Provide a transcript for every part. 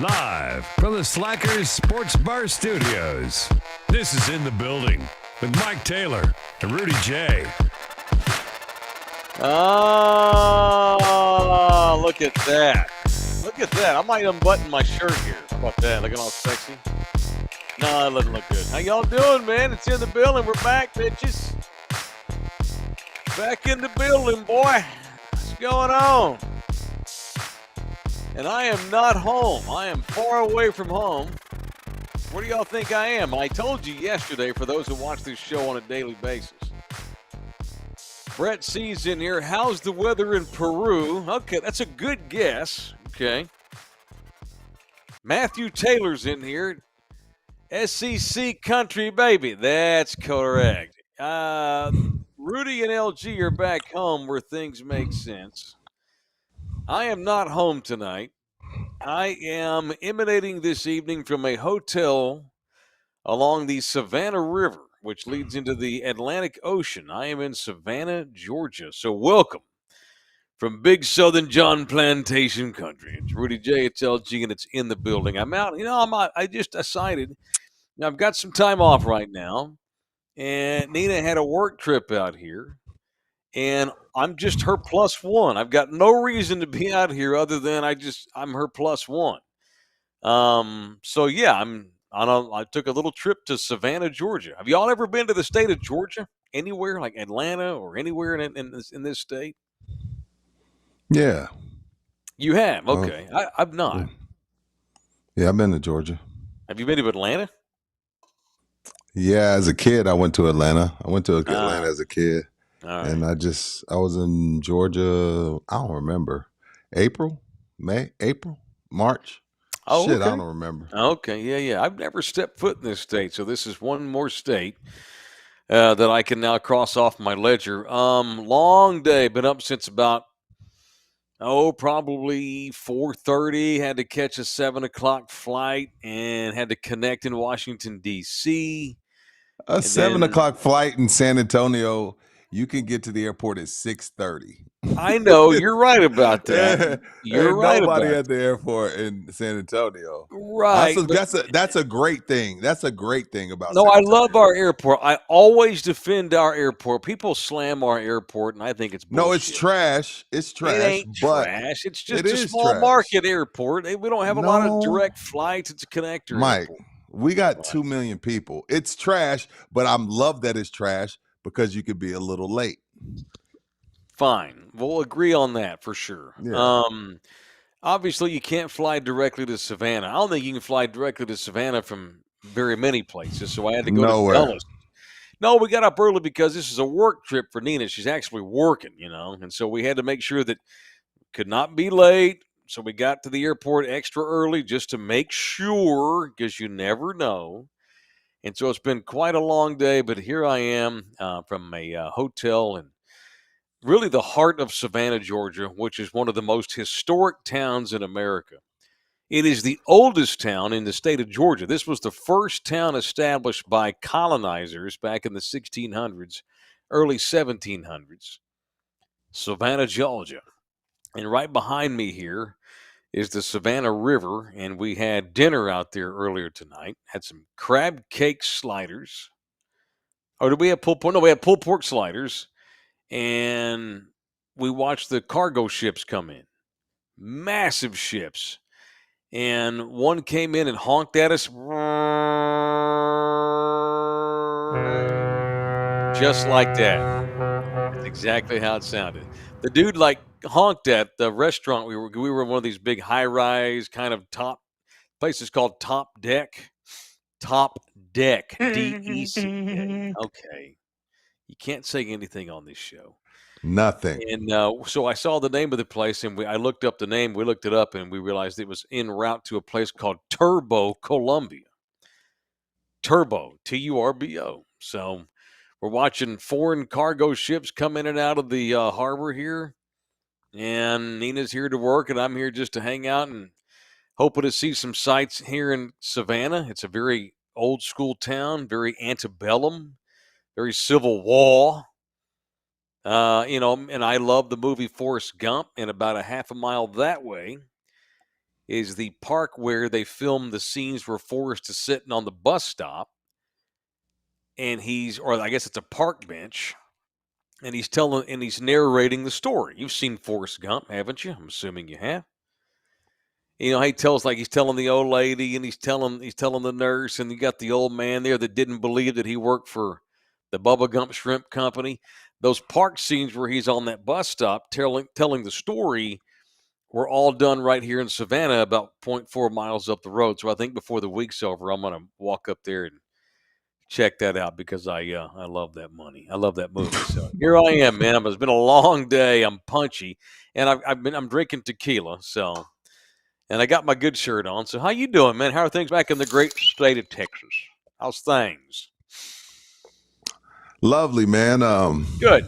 Live from the Slackers Sports Bar Studios. This is In the Building with Mike Taylor and Rudy J. Oh, look at that. Look at that. I might unbutton my shirt here. How about that? Looking all sexy. No, it doesn't look good. How y'all doing, man? It's In the Building. We're back, bitches. Back in the building, boy. What's going on? And I am not home. I am far away from home. Where do y'all think I am? I told you yesterday, for those who watch this show on a daily basis. Brett C's in here. How's the weather in Peru? Okay, that's a good guess. Okay. Matthew Taylor's in here. SEC country, baby. That's correct. Rudy and LG are back home where things make sense. I am not home tonight. I am emanating this evening from a hotel along the Savannah River, which leads into the Atlantic Ocean. I am in Savannah, Georgia. So welcome from Big Southern John Plantation Country. It's Rudy J, it's LG, and it's In the Building. I'm out. I just decided, I've got some time off right now, and Nina had a work trip out here. And I'm just her plus one. I've got no reason to be out here other than I'm her plus one. So yeah, I took a little trip to Savannah, Georgia. Have y'all ever been to the state of Georgia? Anywhere like Atlanta or anywhere in this state? Yeah. You have? Okay. I've not. Yeah, I've been to Georgia. Have you been to Atlanta? Yeah, as a kid, I went to Atlanta. I went to Atlanta as a kid. All right. And I was in Georgia, I don't remember. April, March. Oh, Shit, okay. I don't remember. Okay, yeah. I've never stepped foot in this state, so this is one more state that I can now cross off my ledger. Long day, been up since about probably 4:30. Had to catch a 7:00 flight and had to connect in Washington D.C. A 7:00 flight in San Antonio. You can get to the airport at 6:30. I know you're right about that. You're right nobody about at the airport in San Antonio. right. That's a great thing. That's a great thing about. No, San I Antonio. love our airport. I always defend our airport. People slam our airport, and I think it's bullshit. No, it's trash. It's trash. It ain't but trash. It's just it a is small trash. market airport. We don't have a lot of No. direct flights. It's a connector Mike, airport. we got 2 million people. It's trash, but I love that it's trash because you could be a little late. Fine. We'll agree on that for sure. Yeah. Obviously, you can't fly directly to Savannah. I don't think you can fly directly to Savannah from very many places, so I had to go Nowhere. to Dulles. No, we got up early because this is a work trip for Nina. She's actually working, and so we had to make sure that could not be late. So we got to the airport extra early just to make sure, because you never know. And so it's been quite a long day, but here I am from a hotel in really the heart of Savannah, Georgia, which is one of the most historic towns in America. It is the oldest town in the state of Georgia. This was the first town established by colonizers back in the 1600s, early 1700s. Savannah, Georgia. And right behind me here is the Savannah River, and we had dinner out there earlier tonight. Had some crab cake sliders. Or did we have pulled pork? No, we had pulled pork sliders. And we watched the cargo ships come in. Massive ships. And one came in and honked at us. Just like that. That's exactly how it sounded. The dude honked at the restaurant. We were in one of these big high-rise kind of top places called Top Deck. Top Deck. DECK. Okay. You can't say anything on this show. Nothing. And so I saw the name of the place, and I looked up the name. We looked it up, and we realized it was en route to a place called Turbo, Colombia. Turbo, Turbo. So we're watching foreign cargo ships come in and out of the harbor here. And Nina's here to work, and I'm here just to hang out and hoping to see some sights here in Savannah. It's a very old school town, very antebellum, very Civil War. And I love the movie Forrest Gump, and about a half a mile that way is the park where they filmed the scenes where Forrest is sitting on the bus stop, and or I guess it's a park bench, and he's narrating the story. You've seen Forrest Gump, haven't you? I'm assuming you have. He tells he's telling the old lady, and he's telling the nurse, and you got the old man there that didn't believe that he worked for the Bubba Gump Shrimp Company. Those park scenes where he's on that bus stop telling the story were all done right here in Savannah, about 0.4 miles up the road. So I think before the week's over, I'm going to walk up there and check that out because I love that money. I love that movie. So here I am, man. It's been a long day. I'm punchy, and I'm drinking tequila. So, and I got my good shirt on. So how you doing, man? How are things back in the great state of Texas? How's things? Lovely, man. Good.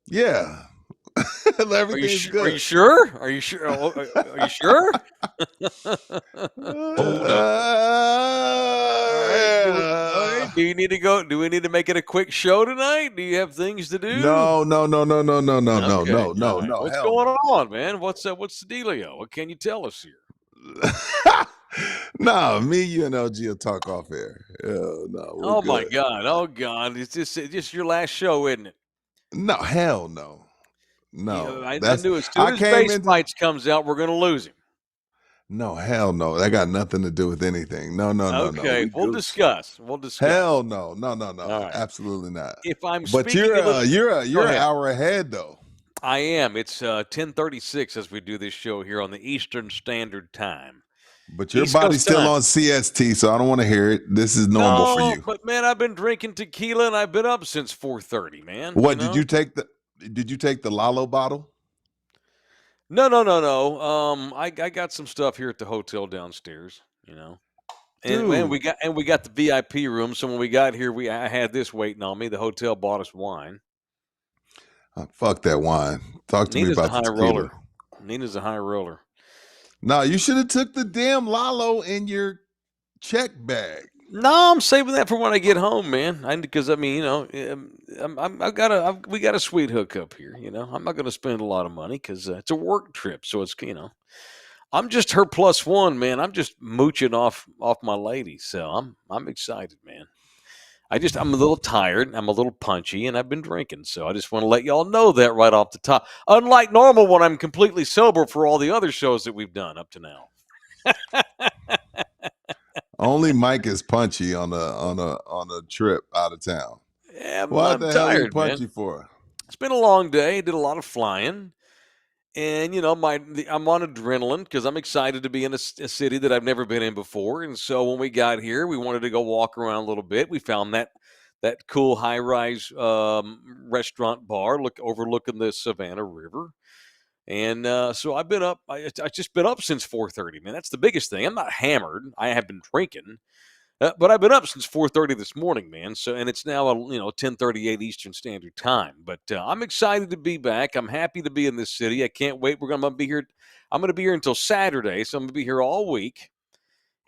Yeah. Everything's good. Are you sure? Are you sure? Are you sure? Hold up. All right. Do you need to go? Do we need to make it a quick show tonight? Do you have things to do? No. Okay. All right. What's going No. on, man? What's the dealio? What can you tell us here? No, me, you, and LG will talk off air. No, we're Oh good. my God! Oh God! It's just your last show, isn't it? No, hell no. No. I knew as soon as Base Fights comes out, we're going to lose him. No, hell no. That got nothing to do with anything. No. Okay, we'll discuss. Hell no. No. All right. Absolutely not. If I'm But speaking you're Go an ahead. hour ahead though. I am. It's 10:36 as we do this show here on the Eastern Standard Time. But your East body's Coast still time. on CST, so I don't want to hear it. This is normal for you. But man, I've been drinking tequila and I've been up since 4:30, man. What did you take the Lalo bottle? No. I got some stuff here at the hotel downstairs, And we got the VIP room. So when we got here, I had this waiting on me. The hotel bought us wine. Fuck that wine. Talk to me about the tequila. Roller. Nina's a high roller. No, you should have took the damn Lalo in your check bag. No, I'm saving that for when I get home, man. Because we got a sweet hookup here. I'm not going to spend a lot of money because it's a work trip. So it's I'm just her plus one, man. I'm just mooching off my lady. So I'm excited, man. I'm a little tired. I'm a little punchy, and I've been drinking. So I just want to let y'all know that right off the top. Unlike normal, when I'm completely sober for all the other shows that we've done up to now. Only Mike is punchy on a trip out of town. Yeah, What the hell are you tired, punchy man. for? It's been a long day. Did a lot of flying. And, I'm on adrenaline because I'm excited to be in a city that I've never been in before. And so when we got here, we wanted to go walk around a little bit. We found that cool high-rise restaurant bar overlooking the Savannah River. And so I've been up. I just been up since 4:30, man. That's the biggest thing. I'm not hammered. I have been drinking. But I've been up since 4:30 this morning, man. So, and it's now 10:38 Eastern Standard Time. But I'm excited to be back. I'm happy to be in this city. I can't wait. I'm going to be here. I'm going to be here until Saturday, so I'm going to be here all week.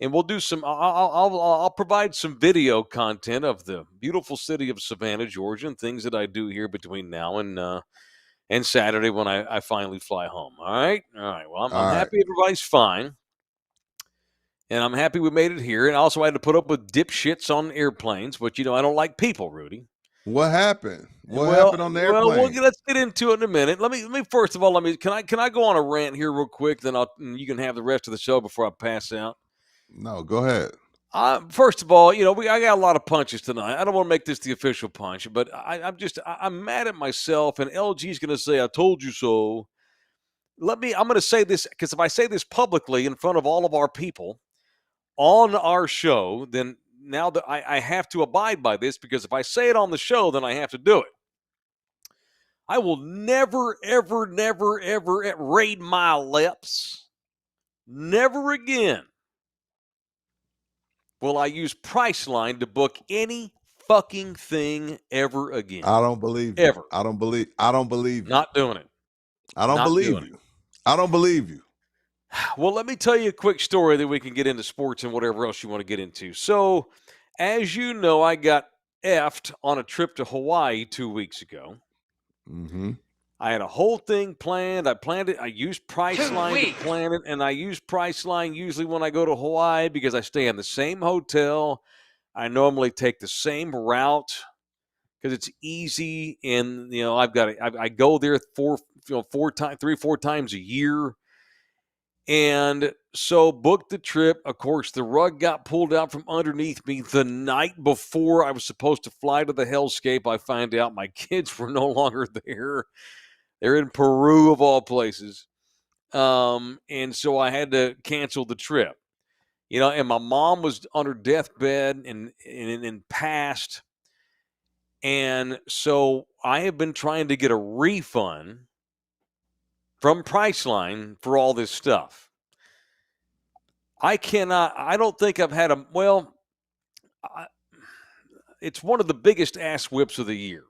And we'll do some. I'll provide some video content of the beautiful city of Savannah, Georgia, and things that I do here between now and Saturday when I finally fly home. All right. Well, I'm happy everybody's fine. And I'm happy we made it here. And I also had to put up with dipshits on airplanes, but I don't like people, Rudy. What happened? What happened on the airplane? Let's get into it in a minute. Let me first of all, can I go on a rant here real quick? Then you can have the rest of the show before I pass out. No, go ahead. First of all, I got a lot of punches tonight. I don't want to make this the official punch, but I'm mad at myself. And LG's going to say, "I told you so." I'm going to say this because if I say this publicly in front of all of our people on our show, then now that I have to abide by this, because if I say it on the show, then I have to do it. I will never, ever, never, ever raid my lips. Never again will I use Priceline to book any fucking thing ever again. I don't believe you. Ever. I don't believe you. Not doing it. I don't believe you. I don't believe you. Well, let me tell you a quick story that we can get into sports and whatever else you want to get into. So, as you know, I got effed on a trip to Hawaii 2 weeks ago. Mm-hmm. I had a whole thing planned. I planned it. I used Priceline to plan it, and I use Priceline usually when I go to Hawaii because I stay in the same hotel. I normally take the same route because it's easy, and I go there three, 4 times a year, and so booked the trip. Of course, the rug got pulled out from underneath me the night before I was supposed to fly to the hellscape. I find out my kids were no longer there. They're in Peru of all places. And so I had to cancel the trip. And my mom was on her deathbed and passed. And so I have been trying to get a refund from Priceline for all this stuff. I don't think I've had it's one of the biggest ass whips of the year.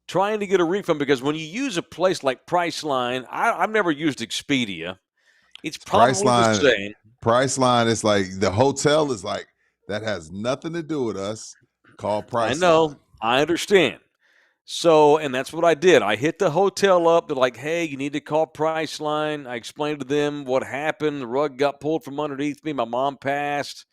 Trying to get a refund because when you use a place like Priceline, I've never used Expedia. It's probably the same. Priceline is like the hotel is like that has nothing to do with us. Call Priceline. I know. I understand. So, and that's what I did. I hit the hotel up. They're like, hey, you need to call Priceline. I explained to them what happened. The rug got pulled from underneath me. My mom passed.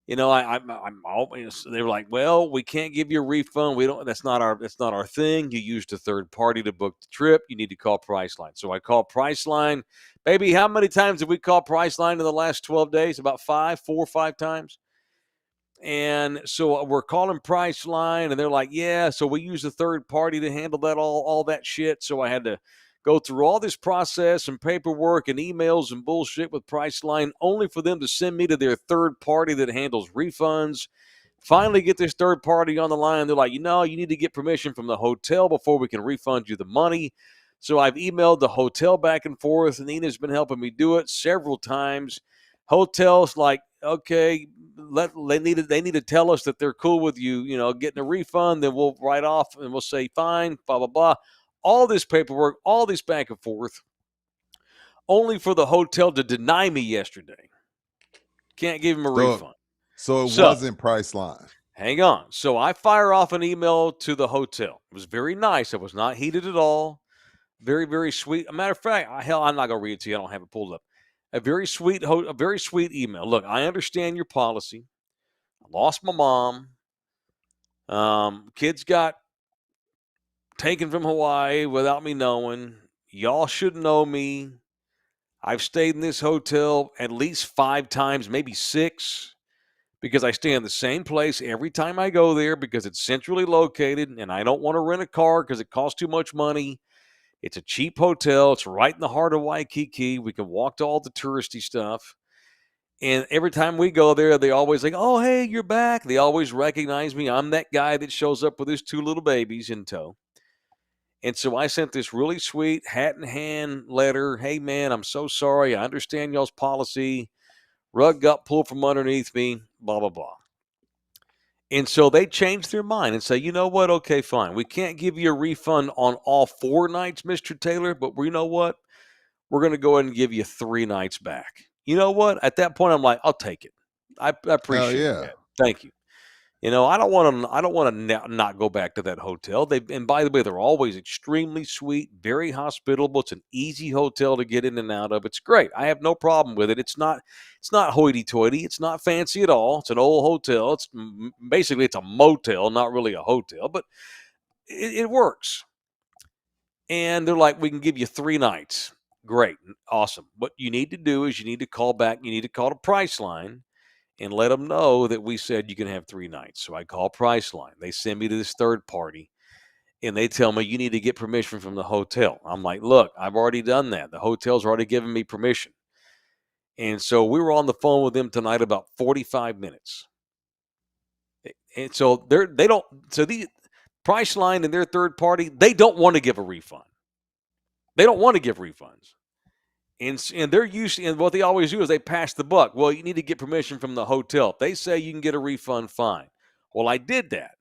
I'm always, they were like, well, we can't give you a refund. That's not our thing. You used a third party to book the trip. You need to call Priceline. So I called Priceline. Baby, how many times have we called Priceline in the last 12 days? About 4 or 5 times. And so we're calling Priceline, and they're like, yeah, so we use a third party to handle that, all that shit. So I had to go through all this process and paperwork and emails and bullshit with Priceline, only for them to send me to their third party that handles refunds. Finally get this third party on the line. They're like, you need to get permission from the hotel before we can refund you the money. So I've emailed the hotel back and forth, and Nina's been helping me do it several times. Hotels like, okay, they need to tell us that they're cool with you, getting a refund. Then we'll write off and we'll say fine, blah blah blah. All this paperwork, all this back and forth, only for the hotel to deny me yesterday. Can't give him a refund. So it wasn't Priceline. Hang on. So I fire off an email to the hotel. It was very nice. It was not heated at all. Very, very sweet. A matter of fact, I'm not going to read it to you. I don't have it pulled up. A very sweet email. Look, I understand your policy. I lost my mom. Kids got taken from Hawaii without me knowing. Y'all should know me. I've stayed in this hotel at least 5 times, maybe 6, because I stay in the same place every time I go there because it's centrally located, and I don't want to rent a car because it costs too much money. It's a cheap hotel. It's right in the heart of Waikiki. We can walk to all the touristy stuff. And every time we go there, they always like, oh, hey, you're back. They always recognize me. I'm that guy that shows up with his 2 little babies in tow. And so I sent this really sweet hat in hand letter. Hey, man, I'm so sorry. I understand y'all's policy. Rug got pulled from underneath me, blah, blah, blah. And so they changed their mind and say, you know what? Okay, fine. We can't give you a refund on all 4 nights, Mr. Taylor, but you know what? We're going to go ahead and give you 3 nights back. You know what? At that point, I'm like, I'll take it. I appreciate that. Thank you. I don't want to not go back to that hotel. And by the way, they're always extremely sweet, very hospitable. It's an easy hotel to get in and out of. It's great. I have no problem with it. It's not hoity-toity. It's not fancy at all. It's an old hotel. It's basically a motel, not really a hotel, but it works. And they're like, we can give you 3 nights. Great. Awesome. What you need to do is you need to call back. You need to call the Priceline and let them know that we said you can have 3 nights. So I call Priceline. They send me to this third party, and they tell me you need to get permission from the hotel. I'm like, look, I've already done that. The hotel's already given me permission. And so we were on the phone with them tonight about 45 minutes. And so the Priceline and their third party, they don't want to give a refund. They don't want to give refunds. And they're usually, and what they always do is they pass the buck. Well, you need to get permission from the hotel. If they say you can get a refund, fine. Well, I did that.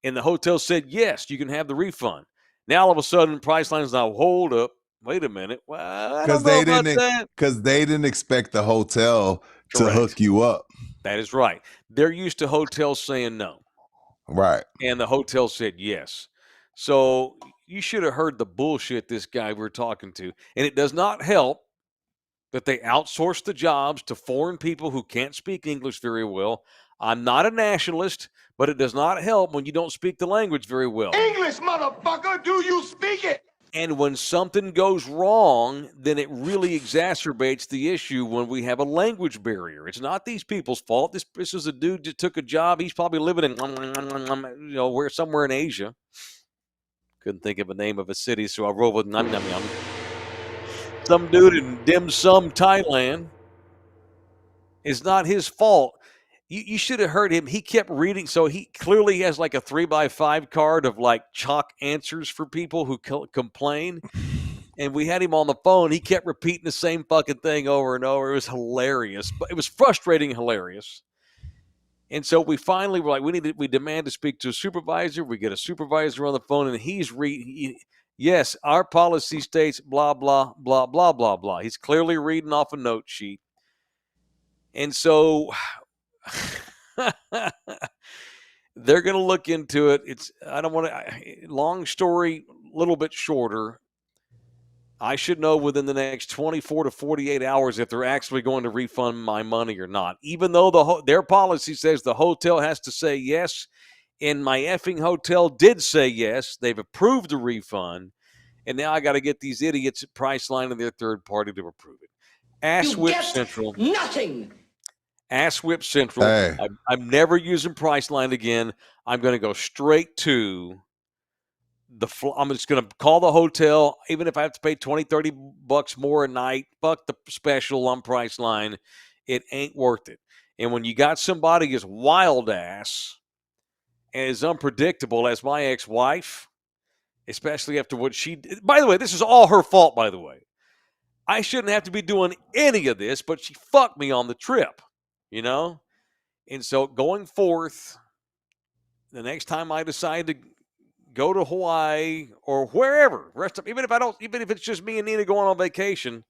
And the hotel said, yes, you can have the refund. Now, all of a sudden, Priceline's now, hold up. Wait a minute. Well, I don't know about that. Because they didn't expect the hotel to hook you up. That is right. They're used to hotels saying no. Right. And the hotel said yes. So you should have heard the bullshit this guy we're talking to. And it does not help that they outsource the jobs to foreign people who can't speak English very well. I'm not a nationalist, but it does not help when you don't speak the language very well. English, motherfucker, do you speak it? And when something goes wrong, then it really exacerbates the issue when we have a language barrier. It's not these people's fault. This is a dude that took a job. He's probably living in, where somewhere in Asia. Couldn't think of a name of a city, so I rolled with nom nom nom. Some dude in dim sum, Thailand. It's not his fault. You should have heard him. He kept reading. So he clearly has like a 3x5 card of like chalk answers for people who complain. And we had him on the phone. He kept repeating the same fucking thing over and over. It was hilarious, but it was frustrating, hilarious. And so we finally were like, we demand to speak to a supervisor. We get a supervisor on the phone, and he's yes, our policy states blah, blah, blah, blah, blah, blah. He's clearly reading off a note sheet. And so they're going to look into it. I don't want to, long story, a little bit shorter. I should know within the next 24 to 48 hours if they're actually going to refund my money or not, even though their policy says the hotel has to say yes. And my effing hotel did say yes. They've approved the refund. And now I got to get these idiots at Priceline and their third party to approve it. Ass Whip Central. Nothing. Ass Whip Central. Hey. I'm never using Priceline again. I'm going to go straight to I'm just going to call the hotel, even if I have to pay $20-$30 more a night. Fuck the special on Priceline. It ain't worth it. And when you got somebody as wild ass and as unpredictable as my ex-wife, especially after what she did. By the way, this is all her fault, by the way. I shouldn't have to be doing any of this, but she fucked me on the trip, you know? And so going forth, the next time I decide to go to Hawaii or wherever, even if it's just me and Nina going on vacation,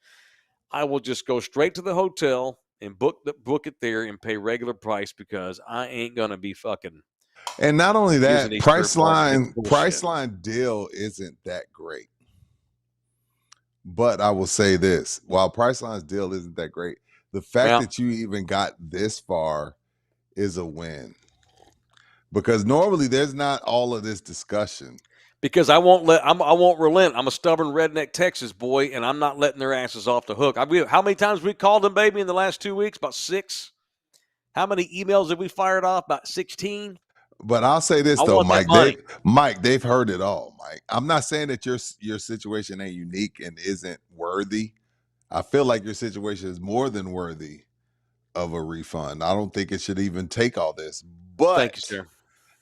I will just go straight to the hotel and book it there and pay regular price because I ain't going to be fucking. And not only that, Priceline deal isn't that great. But I will say this, while Priceline's deal isn't that great, the fact that you even got this far is a win. Because normally there's not all of this discussion. Because I won't relent. I'm a stubborn redneck Texas boy, and I'm not letting their asses off the hook. How many times we called them, baby, in the last 2 weeks? About 6. How many emails have we fired off? About 16. But I'll say this though, Mike. They've heard it all, Mike. I'm not saying that your situation ain't unique and isn't worthy. I feel like your situation is more than worthy of a refund. I don't think it should even take all this. But thank you, sir.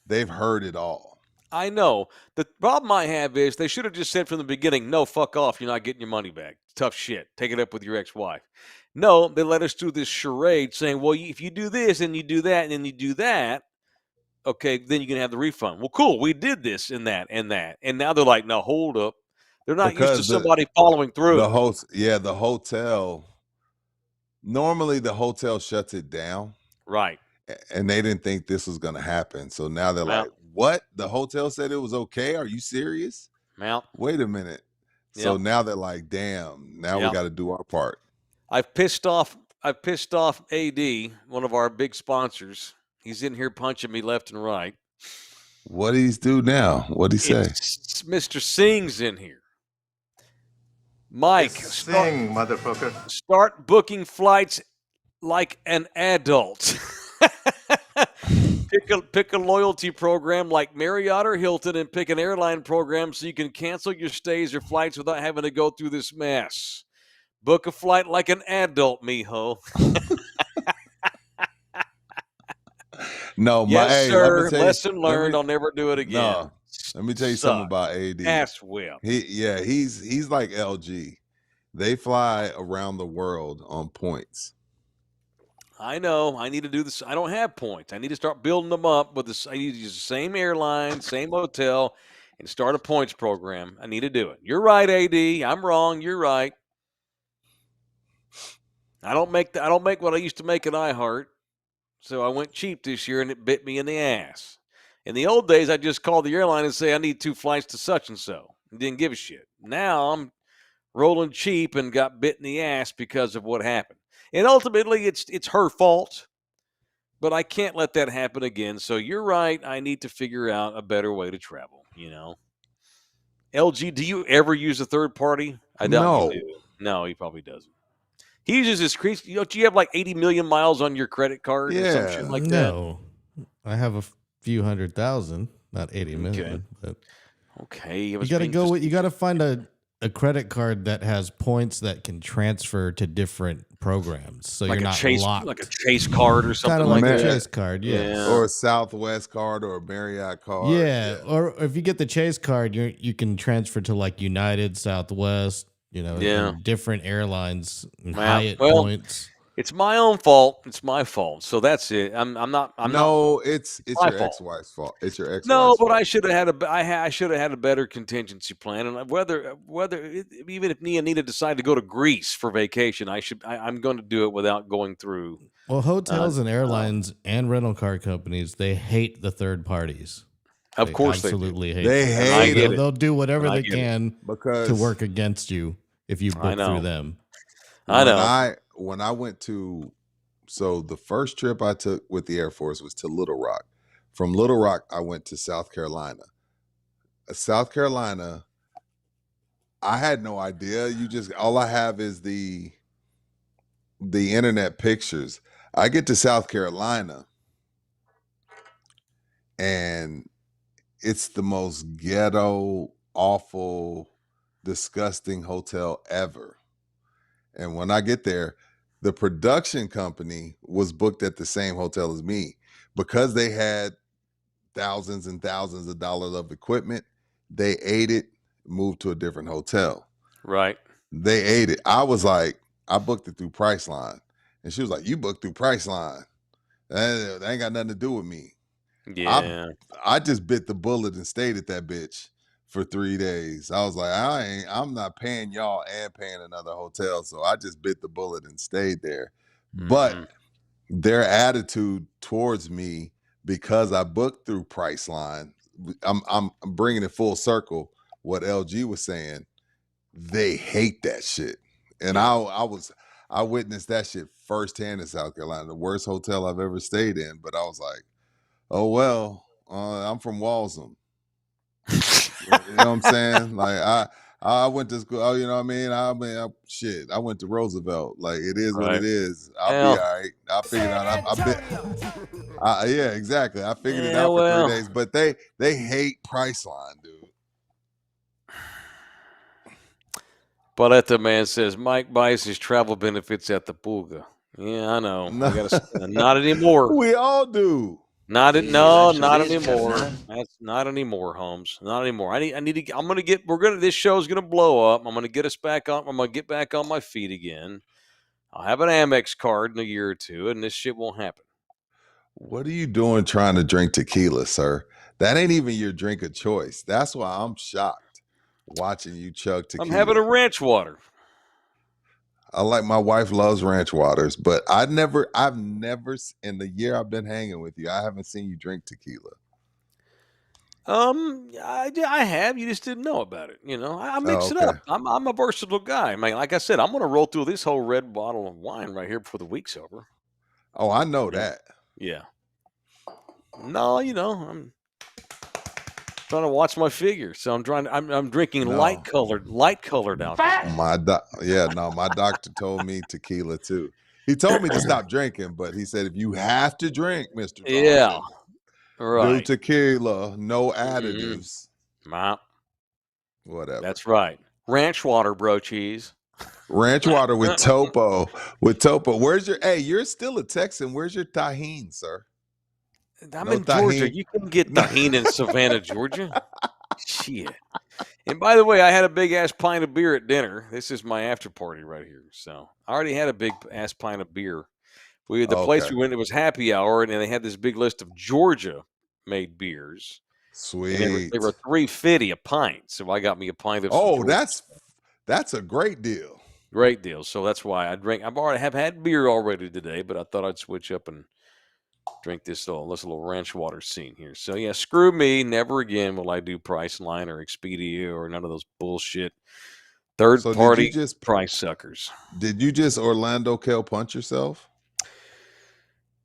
They've heard it all. I know. The problem I have is they should have just said from the beginning, no, fuck off. You're not getting your money back. Tough shit. Take it up with your ex-wife. No, they let us do this charade saying, well, if you do this and you do that and then you do that, okay, then you can have the refund. Well, cool. We did this and that and that. And now they're like, no, hold up. They're not used to somebody following through. The hotel. Normally the hotel shuts it down. Right. And they didn't think this was going to happen. So now they're like, what? The hotel said it was okay? Are you serious? Wait a minute. So now they're like, damn, now we got to do our part. I've pissed off AD, one of our big sponsors. He's in here punching me left and right. What do he do now? What do he say? Mr. Singh's in here. Mike, motherfucker. Start booking flights like an adult. Pick a loyalty program like Marriott or Hilton and pick an airline program so you can cancel your stays or flights without having to go through this mess. Book a flight like an adult, mijo. No, sir. Lesson learned. I'll never do it again. No, let me tell you something about AD. Ass whip. He's like LG. They fly around the world on points. I know. I need to do this. I don't have points. I need to start building them up with this. I need to use the same airline, same hotel, and start a points program. I need to do it. You're right, AD. I'm wrong. You're right. I don't make what I used to make at iHeart. So I went cheap this year, and it bit me in the ass. In the old days, I just called the airline and say, I need 2 flights to such and so. Didn't give a shit. Now I'm rolling cheap and got bit in the ass because of what happened. And ultimately, it's her fault. But I can't let that happen again. So you're right. I need to figure out a better way to travel. LG, do you ever use a third party? I doubt you No. do. No, he probably doesn't. He uses his crease. Do you have like 80 million miles on your credit card or some shit Yeah. like that? No, I have a few 100,000, not 80 million. But Okay. you got to go. You got to find a credit card that has points that can transfer to different programs, so like you're a not Chase, locked. like a Chase card or something Kind of like like a that. Chase card, yes. Yeah. Or a Southwest card or a Marriott card. Yeah, or if you get the Chase card, you can transfer to like United, Southwest, Yeah. and different airlines and Well, Hyatt points. It's my own fault. It's my fault. So that's it. I'm not. It's my your fault. ex-wife's fault. It's your ex-wife's No, but fault. I should have had I should have had a better contingency plan. And even if me and Nina decide to go to Greece for vacation, I'm going to do it without going through. Well, hotels and airlines and rental car companies, they hate the third parties. Of course they do. absolutely hate They them. hate get them it. They'll do whatever I they get it. can because to work against you if you book know. through them. I know. When I went to, so the first trip I took with the Air Force was to Little Rock. From Little Rock, I went to South Carolina. South Carolina, I had no idea. All I have is the internet pictures. I get to South Carolina and it's the most ghetto, awful, disgusting hotel ever. And when I get there, the production company was booked at the same hotel as me because they had thousands and thousands of dollars of equipment. They ate it, moved to a different hotel. Right. They ate it. I was like, I booked it through Priceline. And she was like, you booked through Priceline. That ain't got nothing to do with me. Yeah. I just bit the bullet and stayed at that bitch for 3 days. I was like, I'm not paying y'all and paying another hotel. So I just bit the bullet and stayed there. But their attitude towards me, because I booked through Priceline, I'm bringing it full circle. What LG was saying, they hate that shit. And I witnessed that shit firsthand in South Carolina, the worst hotel I've ever stayed in. But I was like, oh, well, I'm from Walsham. You know what I'm saying? Like I went to school. You know what I mean? Shit. I went to Roosevelt. Like it is what it is. I'll be all right. I figured out. Yeah, exactly. I figured it out for 3 days. But they hate Priceline, dude. But the man says Mike buys his travel benefits at the Pulga. Yeah, I know. Not anymore. We all do. Not anymore. That's not anymore, Holmes. Not anymore. This show's gonna blow up. I'm gonna get us back on. I'm gonna get back on my feet again. I'll have an Amex card in a year or two, and this shit won't happen. What are you doing trying to drink tequila, sir? That ain't even your drink of choice. That's why I'm shocked watching you chug tequila. I'm having a ranch water. My wife loves ranch waters, but I've never in the year I've been hanging with you, I haven't seen you drink tequila. I have. You just didn't know about it. I mix it up. I'm a versatile guy. I mean, like I said, I'm going to roll through this whole red bottle of wine right here before the week's over. Oh, I know that. Yeah. No, I'm trying to watch my figure, so I'm drinking light colored alcohol. My doctor told me tequila too. He told me to stop drinking, but he said if you have to drink, Mr. Johnson, yeah, right, do tequila, no additives. Whatever. That's right. Ranch water, bro, cheese. Ranch water with topo. Where's your? Hey, you're still a Texan. Where's your tahine, sir? I'm in Georgia. You can get tahine in Savannah, Georgia. Shit. And by the way, I had a big ass pint of beer at dinner. This is my after party right here. So I already had a big ass pint of beer. Place we went, it was happy hour, and they had this big list of Georgia made beers. Sweet. They were $3.50 a pint. So I got me a pint of. Oh, that's a great deal. Great deal. So that's why I drink. I've already had beer already today, but I thought I'd switch up and drink this little ranch water scene here. So yeah, screw me. Never again will I do Priceline or Expedia or none of those bullshit third So party price suckers. did you just Orlando Kale punch yourself?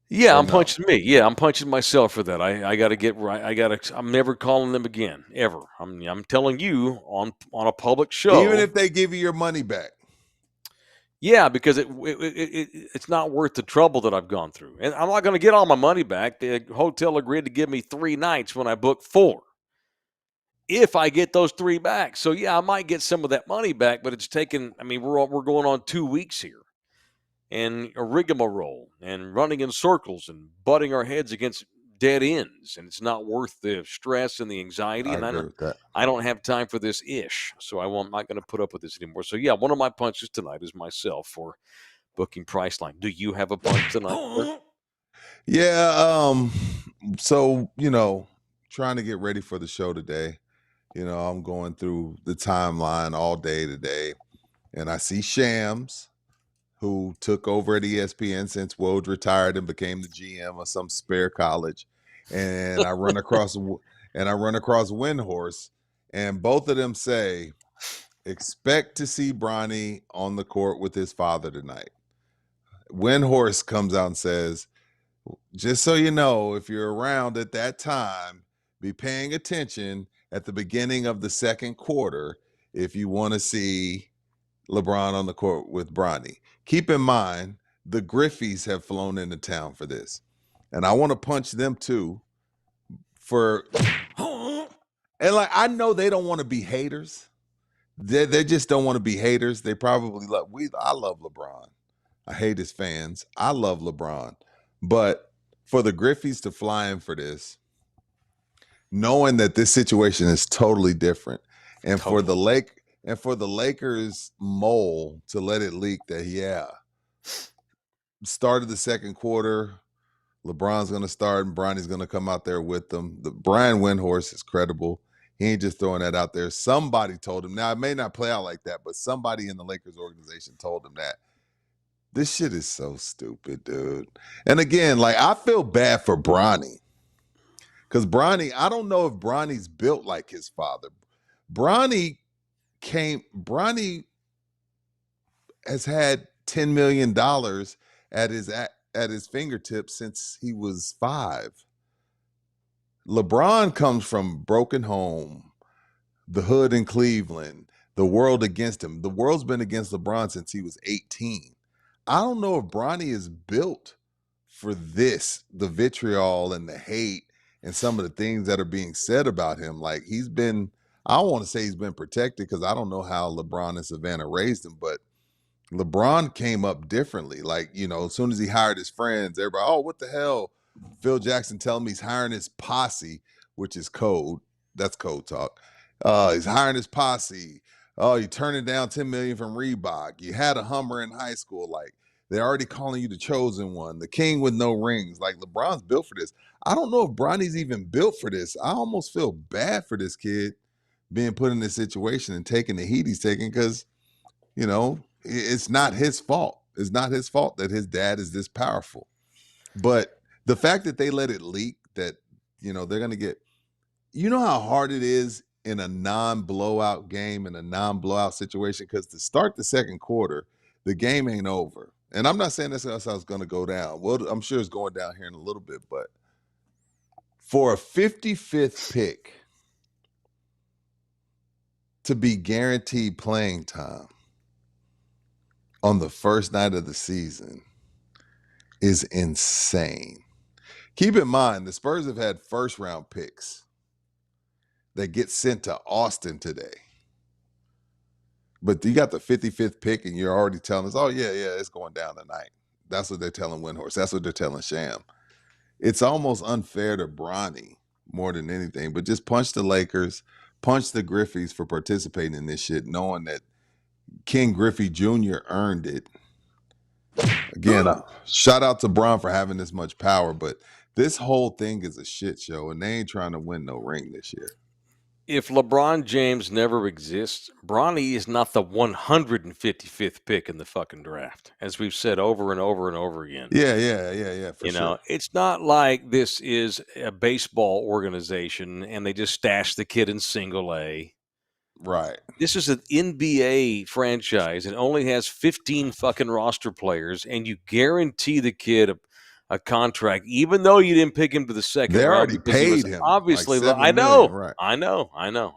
Yeah, Or I'm no? punching me. Yeah, I'm punching myself for that. I got to get right. I'm never calling them again ever. I'm telling you on a public Even show. if they give you your money back. Yeah, because it's not worth the trouble that I've gone through, and I'm not going to get all my money back. The hotel agreed to give me 3 nights when I booked 4. If I get those 3 back, so yeah, I might get some of that money back, but it's taken. I mean, we're going on 2 weeks here, and a rigmarole, and running in circles, and butting our heads against dead ends, and it's not worth the stress and the anxiety. I And agree with that. I don't have time for this ish, so I'm not going to put up with this anymore. So yeah, one of my punches tonight is myself for booking Priceline. Do you have a punch tonight, sir? Yeah, so, trying to get ready for the show today. I'm going through the timeline all day today, and I see Shams, who took over at ESPN since Woj retired and became the GM of some spare college. And I run across Windhorse, and both of them say, expect to see Bronny on the court with his father tonight. Windhorse comes out and says, just so you know, if you're around at that time, be paying attention at the beginning of the second quarter if you want to see LeBron on the court with Bronny. Keep in mind, the Griffies have flown into town for this. And I want to punch them too for and I know they don't want to be haters. They just don't want to be haters. They probably I love LeBron. I hate his fans. I love LeBron. But for the Griffies to fly in for this, knowing that this situation is totally different, and for the Lakers mole to let it leak that started the second quarter, LeBron's going to start and Bronny's going to come out there with them. The Brian Windhorse is credible. He ain't just throwing that out there. Somebody told him. Now, it may not play out like that, but somebody in the Lakers organization told him that. This shit is so stupid, dude. And again, I feel bad for Bronny. Because I don't know if Bronny's built like his father. Bronny has had $10 million at his fingertips since he was 5. LeBron comes from broken home, the hood in Cleveland, the world against him. The world's been against LeBron since he was 18. I don't know if Bronny is built for this, the vitriol and the hate and some of the things that are being said about him. I don't want to say he's been protected because I don't know how LeBron and Savannah raised him, but LeBron came up differently. As soon as he hired his friends, everybody, oh, what the hell? Phil Jackson telling me he's hiring his posse, which is code. That's code talk. He's hiring his posse. Oh, you turning down $10 million from Reebok. You had a Hummer in high school. They're already calling you the chosen one, the king with no rings. LeBron's built for this. I don't know if Bronny's even built for this. I almost feel bad for this kid being put in this situation and taking the heat he's taking because, it's not his fault. It's not his fault that his dad is this powerful. But the fact that they let it leak that, they're going to get, how hard it is in a non-blowout game, in a non-blowout situation, because to start the second quarter, the game ain't over. And I'm not saying that's how it's going to go down. Well, I'm sure it's going down here in a little bit, but for a 55th pick to be guaranteed playing time on the first night of the season is insane. Keep in mind, the Spurs have had first-round picks that get sent to Austin today. But you got the 55th pick, and you're already telling us, oh, yeah, it's going down tonight. That's what they're telling Windhorse. That's what they're telling Sham. It's almost unfair to Bronny more than anything, but just punch the Lakers, punch the Griffies for participating in this shit, knowing that King Griffey Jr. earned it. Again, shout out to Bron for having this much power, but this whole thing is a shit show, and they ain't trying to win no ring this year. If LeBron James never exists, Bronny is not the 155th pick in the fucking draft, as we've said over and over and over again. Yeah, for sure. It's not like this is a baseball organization and they just stash the kid in single A. Right. This is an NBA franchise and only has 15 fucking roster players, and you guarantee the kid a contract, even though you didn't pick him to the second They round already because he was paid him obviously. like $7 I million, know, right?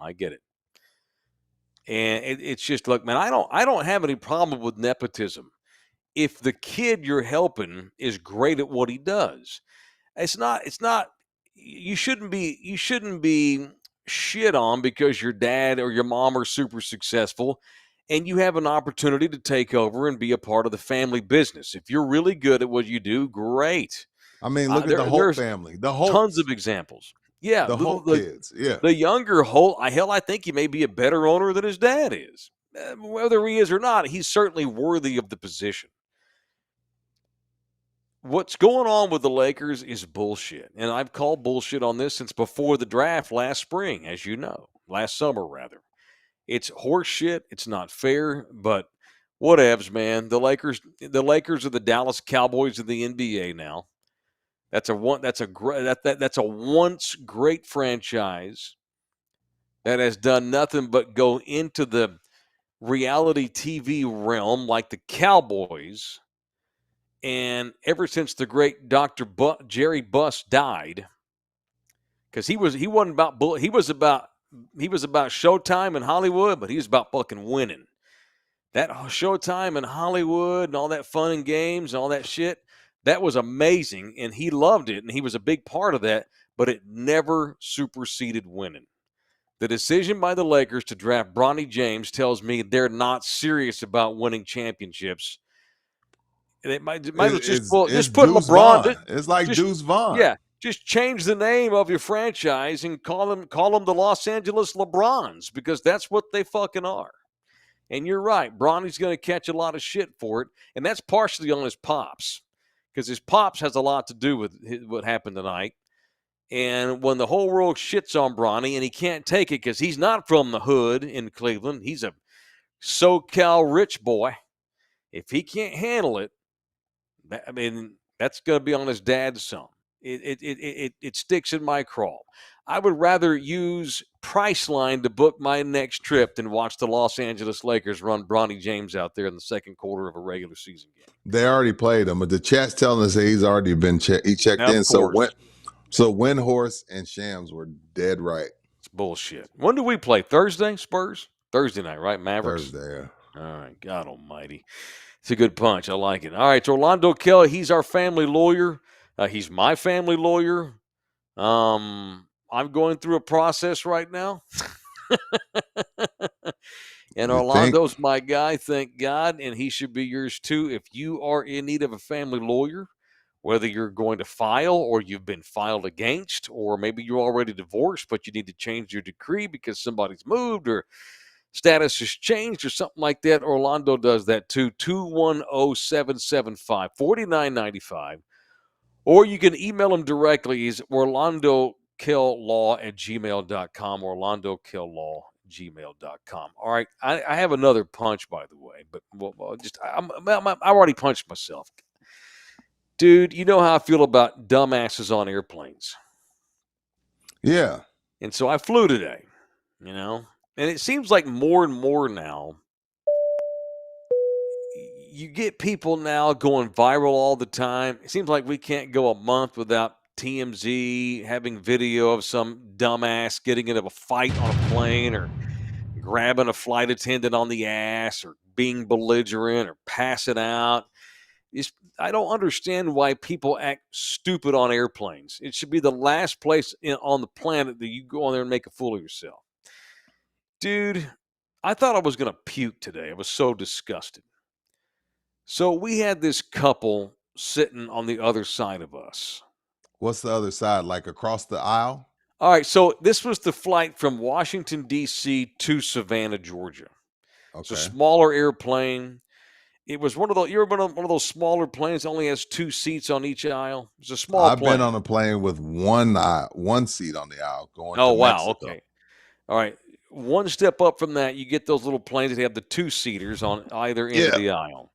I get it, and it's just look, man. I don't have any problem with nepotism if the kid you're helping is great at what he does. It's not. You shouldn't be shit on because your dad or your mom are super successful and you have an opportunity to take over and be a part of the family business. If you're really good at what you do, great. I mean, look at the Holt There's family, the tons Holts, of examples. Yeah, the Holt kids. Yeah. the younger Holt, I think he may be a better owner than his dad is. Whether he is or not, he's certainly worthy of the position. What's going on with the Lakers is bullshit. And I've called bullshit on this since before the draft last spring, as you know, last summer, rather. It's horse shit. It's not fair, but whatevs, man. The Lakers are the Dallas Cowboys of the NBA now. That's a once great franchise that has done nothing but go into the reality TV realm like the Cowboys. And ever since the great Dr. Jerry Buss died, because he was about Showtime in Hollywood, but he was about fucking winning. That Showtime in Hollywood and all that fun and games and all that shit, that was amazing, and he loved it, and he was a big part of that, but it never superseded winning. The decision by the Lakers to draft Bronny James tells me they're not serious about winning championships. And it might just put Deuce LeBron. Vaughn. It's like Deuce Vaughn. Yeah, just change the name of your franchise and call them the Los Angeles LeBrons, because that's what they fucking are. And you're right, Bronny's going to catch a lot of shit for it, and that's partially on his pops, because his pops has a lot to do with what happened tonight. And when the whole world shits on Bronny and he can't take it because he's not from the hood in Cleveland, he's a SoCal rich boy. If he can't handle it, I mean, that's going to be on his dad's son. It sticks in my craw. I would rather use Priceline to book my next trip than watch the Los Angeles Lakers run Bronny James out there in the second quarter of a regular season game. They already played him, but the chat's telling us that he's already been he checked in. So Windhorse and Shams were dead right. It's bullshit. When do we play? Thursday, Spurs? Thursday night, right? Mavericks? Thursday, yeah. All right. God almighty. It's a good punch. I like it. All right. So Orlando Kelly, he's our family lawyer. He's my family lawyer. I'm going through a process right now. And Orlando's my guy, thank God, and he should be yours too. If you are in need of a family lawyer, whether you're going to file or you've been filed against, or maybe you're already divorced, but you need to change your decree because somebody's moved or status has changed or something like that, Orlando does that too. 210-775-4995. Or you can email him directly. He's orlandokell.law@gmail.com, orlandokell.law@gmail.com. All right, I have another punch, by the way, but I already punched myself. Dude, you know how I feel about dumbasses on airplanes. Yeah. And so I flew today, and it seems like more and more now, you get people now going viral all the time. It seems like we can't go a month without TMZ having video of some dumbass getting into a fight on a plane or grabbing a flight attendant on the ass or being belligerent or passing out. I don't understand why people act stupid on airplanes. It should be the last place on the planet that you go on there and make a fool of yourself. Dude, I thought I was going to puke today. I was so disgusted. So we had this couple sitting on the other side of us. What's the other side? Like across the aisle? All right. So this was the flight from Washington, D.C. to Savannah, Georgia. Okay. It's a smaller airplane. It was one of those. You ever been on one of those smaller planes that only has 2 seats on each aisle? It's a small plane. I've been on a plane with one seat on the aisle going to Mexico. Okay. All right. One step up from that, you get those little planes that have the two-seaters on either end of Yeah. the aisle.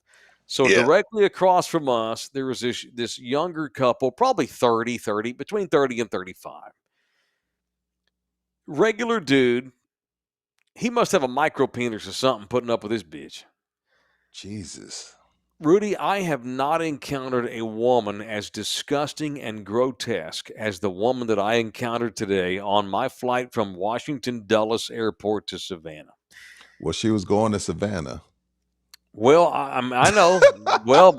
So Yeah. directly across from us, there was this younger couple, probably 30, between 30 and 35. Regular dude. He must have a micro penis or something putting up with this bitch. Jesus. Rudy, I have not encountered a woman as disgusting and grotesque as the woman that I encountered today on my flight from Washington Dulles Airport to Savannah. Well, she was going to Savannah. Well, I know. Well,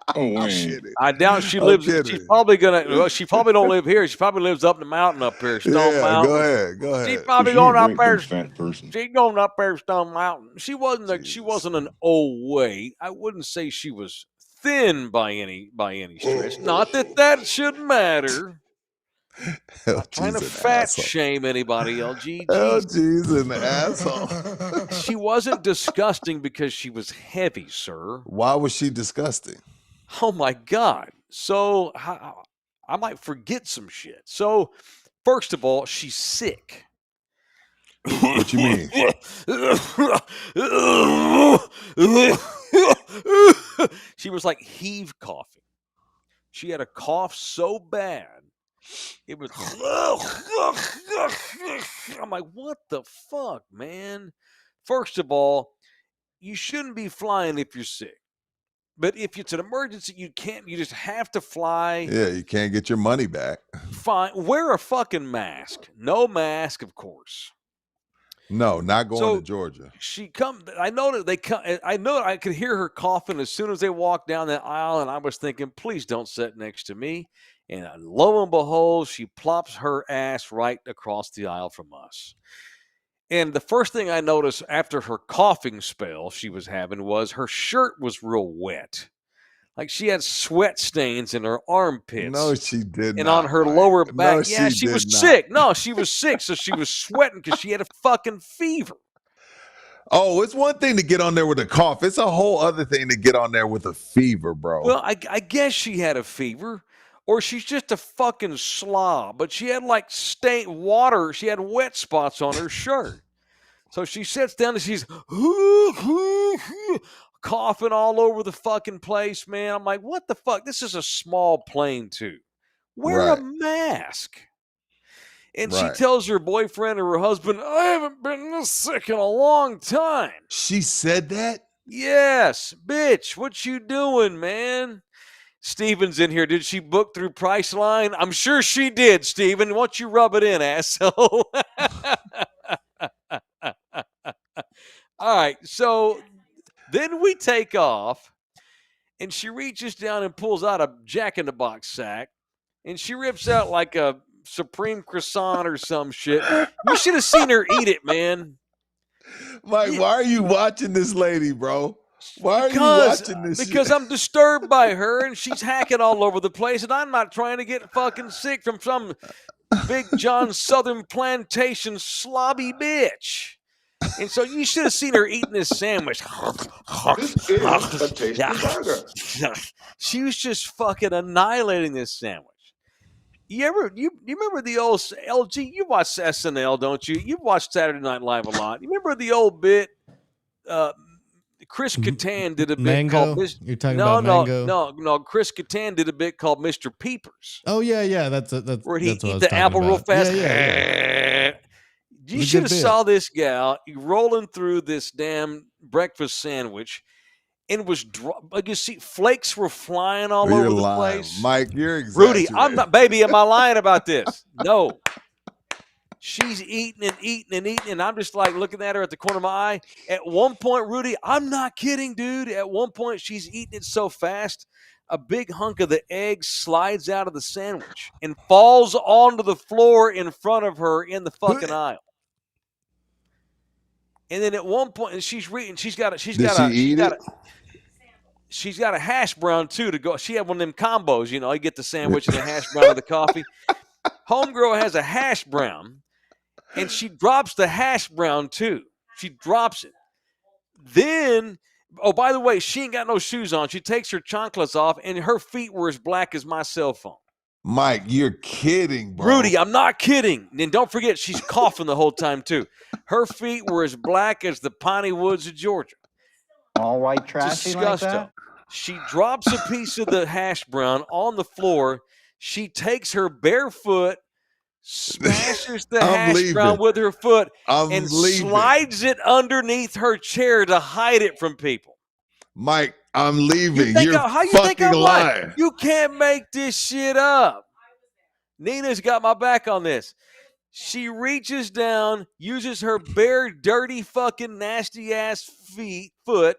I'm kidding. I doubt she I'm lives. She's kidding. probably gonna. Well, she probably don't live here. She probably lives up in the mountain up here, Stone Yeah, go Mountain. ahead. Go She's ahead. probably She going a up great there. big fat person. She's going up there, Stone Mountain. She wasn't. She Jesus. wasn't an overweight. I wouldn't say she was thin by any stretch. Not that shouldn't matter. Oh, Not trying to she's an fat asshole. shame anybody, LG. Oh, Jeez. she's an asshole. She wasn't disgusting because she was heavy, sir. Why was she disgusting? Oh my God. So I might forget some shit. So first of all, she's sick. What you mean? She was like heave coughing. She had a cough so bad. It was. I'm like, what the fuck, man? First of all, you shouldn't be flying if you're sick. But if it's an emergency, you can't. You just have to fly. Yeah, you can't get your money back. Fine. Wear a fucking mask. No mask, of course. No, not going So to Georgia. she come. I know that they come. I know I could hear her coughing as soon as they walked down that aisle, and I was thinking, please don't sit next to me. And lo and behold, she plops her ass right across the aisle from us. And the first thing I noticed after her coughing spell she was having was her shirt was real wet. Like she had sweat stains in her armpits. No, she did and not. on her Mike. lower back. No, Yeah, she was did not. sick. No, she was sick. So she was sweating because she had a fucking fever. Oh, it's one thing to get on there with a cough. It's a whole other thing to get on there with a fever, bro. Well, I guess she had a fever. Or she's just a fucking slob. But she had like stained water. She had wet spots on her shirt. So she sits down and she's coughing all over the fucking place, man. I'm like, what the fuck? This is a small plane, too. Wear a mask. And she tells her boyfriend or her husband, I haven't been this sick in a long time. She said that? Yes. Bitch, what you doing, man? Steven's in here. Did she book through Priceline? I'm sure she did, Steven. Why don't you rub it in, asshole? All right, so then we take off, and she reaches down and pulls out a Jack-in-the-Box sack, and she rips out like a Supreme croissant or some shit. You should have seen her eat it, man. Mike, why are you watching this lady, bro? Why are you watching this Because shit? I'm disturbed by her, and she's hacking all over the place, and I'm not trying to get fucking sick from some Big John Southern Plantation slobby bitch. And so you should have seen her eating this sandwich. This is a tasty burger. She was just fucking annihilating this sandwich. You remember the old LG? You watch SNL, don't you? You've watched Saturday Night Live a lot. You remember the old bit? Chris Kattan did a bit called You're talking about Mango? No. Chris Kattan did a bit called Mr. Peepers. Oh yeah. That's where he that's what I eat was the talking apple real about. fast. Yeah. You should have saw this gal rolling through this damn breakfast sandwich, and was like you see flakes were flying all over the place. Mike, you're exaggerating. Rudy, I'm not, baby. Am I lying about this? No. She's eating and eating and eating, and I'm just like looking at her at the corner of my eye. At one point, Rudy, I'm not kidding, dude. At one point, she's eating it so fast, a big hunk of the egg slides out of the sandwich and falls onto the floor in front of her in the fucking aisle. And then at one point, and she's reading. She's got a hash brown too to go. She had one of them combos, you get the sandwich and the hash brown with the coffee. Homegirl has a hash brown. And she drops the hash brown, too. She drops it. Then, oh, by the way, she ain't got no shoes on. She takes her chanclas off, and her feet were as black as my cell phone. Mike, you're kidding, bro. Rudy, I'm not kidding. And don't forget, she's coughing the whole time, too. Her feet were as black as the piney woods of Georgia. All white trashy like that? She drops a piece of the hash brown on the floor. She takes her bare foot, smashes the hash brown with her foot, and slides it underneath her chair to hide it from people. Mike, I'm leaving. How you think I'm lying? You can't make this shit up. Nina's got my back on this. She reaches down, uses her bare, dirty, fucking nasty-ass foot,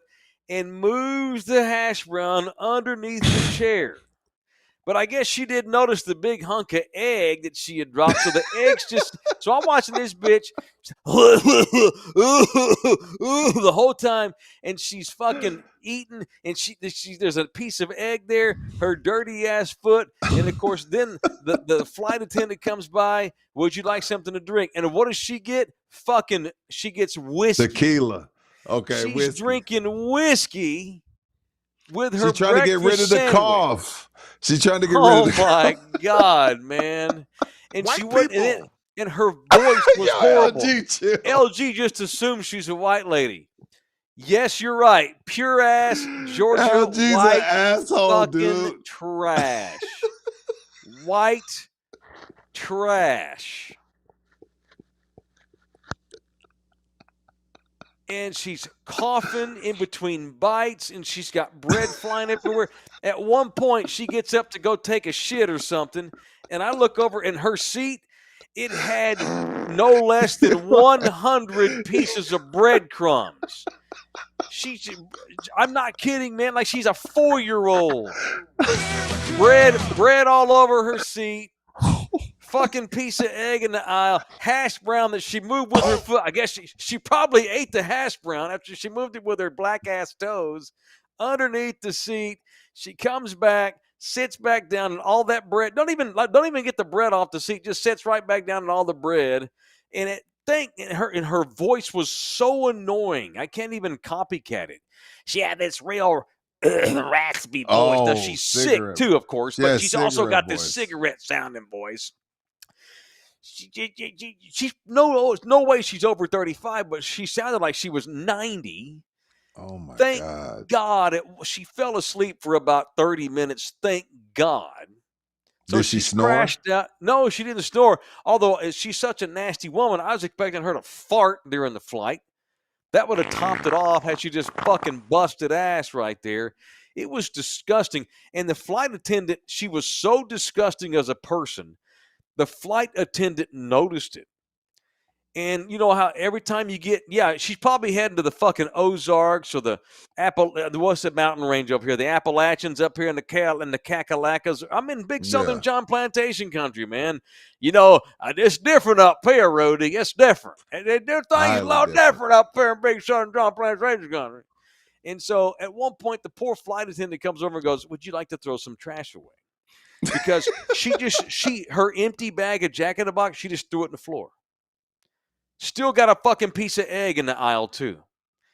and moves the hash brown underneath the chair. But I guess she did notice the big hunk of egg that she had dropped. So the egg's just – so I'm watching this bitch the whole time, and she's fucking eating, and there's a piece of egg there, her dirty-ass foot. And, of course, then the flight attendant comes by. Would you like something to drink? And what does she get? She gets whiskey. Tequila. Okay, she's whiskey. Drinking whiskey with her She's trying to get rid of the cough. She's trying to get rid of the cough. Oh, my God, man. And she went in, and her voice was horrible. LG just assumes she's a white lady. Yes, you're right. Pure ass Georgia LG's white an asshole, fucking dude. trash. White trash. And she's coughing in between bites, and she's got bread flying everywhere. At one point, she gets up to go take a shit or something, and I look over in her seat. It had no less than 100 pieces of breadcrumbs. I'm not kidding, man. Like she's a 4-year-old. Bread all over her seat. Fucking piece of egg in the aisle, hash brown that she moved with her foot. I guess she probably ate the hash brown after she moved it with her black ass toes underneath the seat. She comes back, sits back down, and all that bread. Don't even get the bread off the seat. Just sits right back down and all the bread. And her voice was so annoying. I can't even copycat it. She had this real raspy voice. Now she's sick too, of course, but she's also got this cigarette sounding voice. She's no way she's over 35, but she sounded like she was 90. Oh my God! Thank God she fell asleep for about 30 minutes. Thank God. So did she snore? Crashed out. No, she didn't snore. Although she's such a nasty woman, I was expecting her to fart during the flight. That would have topped it off had she just fucking busted ass right there. It was disgusting. And the flight attendant, she was so disgusting as a person. The flight attendant noticed it. And you know how every time you she's probably heading to the fucking Ozarks or what's the mountain range up here? The Appalachians up here in the Kakalackas. I'm in big southern John Plantation country, man. You know, it's different up here, Rudy. It's different. And things a lot different up here in big southern John Plantation country. And so at one point, the poor flight attendant comes over and goes, "Would you like to throw some trash away?" Because her empty bag of Jack in the Box, she just threw it on the floor. Still got a fucking piece of egg in the aisle too.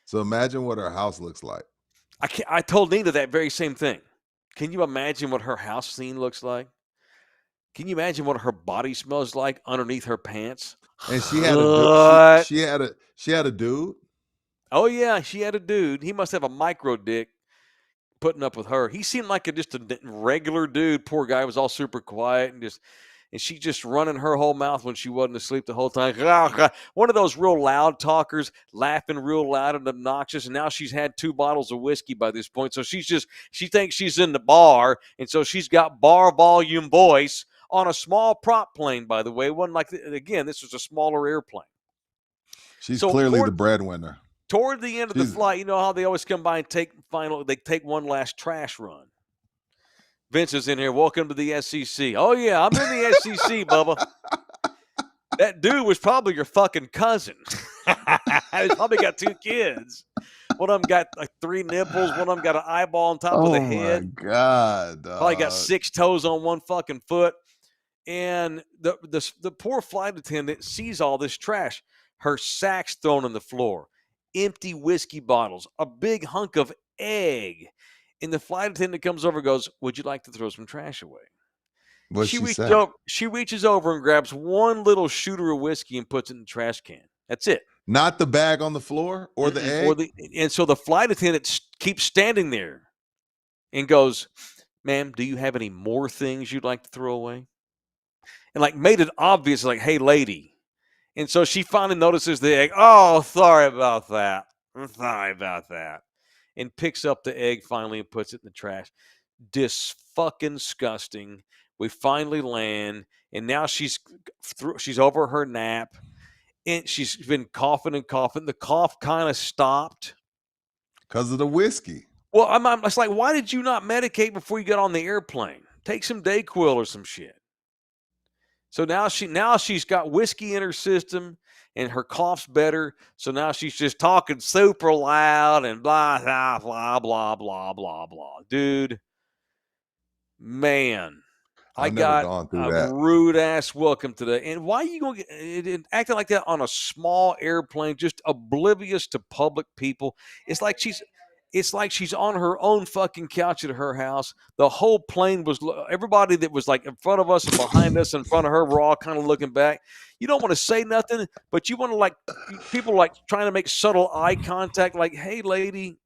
So imagine what her house looks like. I told Nina that very same thing. Can you imagine what her house scene looks like? Can you imagine what her body smells like underneath her pants? And she had a she had a dude. Oh yeah, she had a dude. He must have a micro dick. Putting up with her. He seemed like just a regular dude. Poor guy was all super quiet and she just running her whole mouth when she wasn't asleep the whole time. One of those real loud talkers, laughing real loud and obnoxious. And now she's had 2 bottles of whiskey by this point. So she thinks she's in the bar. And so she's got bar volume voice on a small prop plane, by the way. Again, this was a smaller airplane. She's clearly the breadwinner. Toward the end of the flight, you know how they always come by and take one last trash run. Vince is in here. Welcome to the SEC. Oh, yeah, I'm in the SEC, Bubba. That dude was probably your fucking cousin. He's probably got 2 kids. One of them got like 3 nipples. One of them got an eyeball on top of the head. Oh, my God. Dog. Probably got 6 toes on one fucking foot. And the poor flight attendant sees all this trash. Her sack's thrown on the floor. Empty whiskey bottles, a big hunk of egg. And the flight attendant comes over and goes, "Would you like to throw some trash away?" What'd she say? She reaches over and grabs one little shooter of whiskey and puts it in the trash can. That's it. Not the bag on the floor or the egg? And so the flight attendant keeps standing there and goes, "Ma'am, do you have any more things you'd like to throw away?" And like made it obvious, like, "Hey, lady." And so she finally notices the egg. "Oh, sorry about that. I'm sorry about that." And picks up the egg finally and puts it in the trash. Fucking disgusting. We finally land, and now she's over her nap, and she's been coughing and coughing. The cough kind of stopped because of the whiskey. Well, I'm it's like, why did you not medicate before you got on the airplane? Take some Dayquil or some shit. So now she's got whiskey in her system, and her cough's better. So now she's just talking super loud and blah blah blah blah blah blah blah. Dude, man, I got a rude ass welcome today. And why are you going to get acting like that on a small airplane, just oblivious to public people? It's like she's on her own fucking couch at her house. The whole plane was, everybody that was like in front of us and behind us, in front of her, were all kind of looking back. You don't want to say nothing, but you want to, like, people like trying to make subtle eye contact, like, "Hey, lady,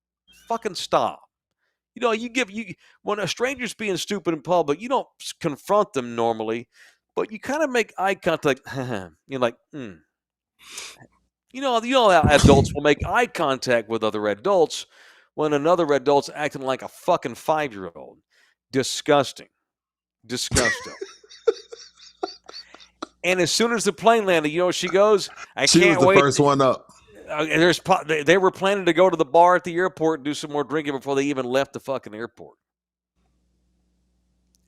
fucking stop." You know, when a stranger's being stupid in public, you don't confront them normally, but you kind of make eye contact. You're like, You know how adults will make eye contact with other adults when another adult's acting like a fucking 5-year-old. Disgusting. And as soon as the plane landed, you know where she goes? She can't wait. She was the first one up. They were planning to go to the bar at the airport and do some more drinking before they even left the fucking airport.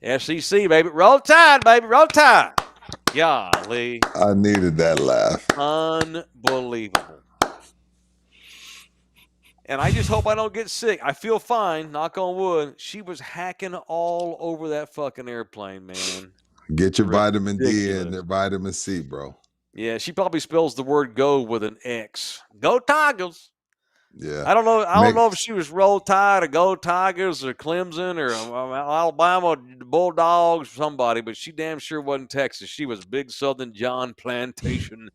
FCC, baby. Roll Tide, baby. Roll Tide. Golly. I needed that laugh. Unbelievable. And I just hope I don't get sick. I feel fine, knock on wood. She was hacking all over that fucking airplane, man. Get your vitamin D and your vitamin C, bro. Yeah, she probably spells the word "go" with an X. Go Tigers! Yeah, I don't know. I don't know if she was Roll Tide or Go Tigers or Clemson or Alabama Bulldogs or somebody, but she damn sure wasn't Texas. She was Big Southern John Plantation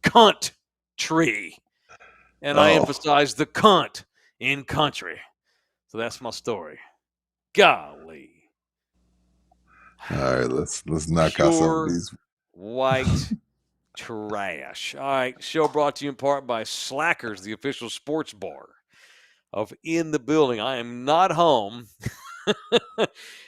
cunt tree, and I emphasize the cunt in country. So that's my story. Golly! All right, let's knock out some of these white trash. All right, show brought to you in part by Slackers, the official sports bar of In the Building. I am not home.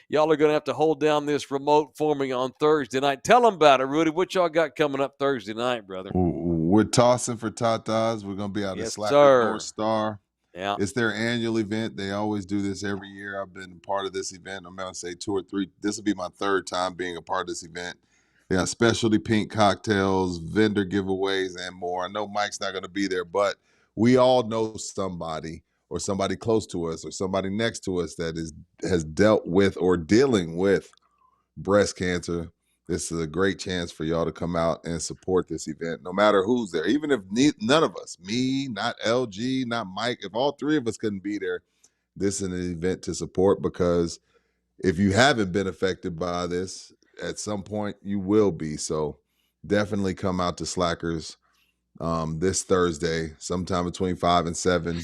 Y'all are going to have to hold down this remote for me on Thursday night. Tell them about it, Rudy. What y'all got coming up Thursday night, brother? We're tossing for Tatas. We're going to be out at Slackers North Star. Yeah. It's their annual event. They always do this every year. I've been part of this event. I'm going to say 2 or 3. This will be my 3rd time being a part of this event. They got specialty pink cocktails, vendor giveaways, and more. I know Mike's not going to be there, but we all know somebody or somebody close to us or somebody next to us that has dealt with or dealing with breast cancer. This is a great chance for y'all to come out and support this event, no matter who's there. Even if none of us, me, not LG, not Mike, if all 3 of us couldn't be there, this is an event to support, because if you haven't been affected by this, at some point you will be. So definitely come out to Slackers this Thursday, sometime between 5 and 7.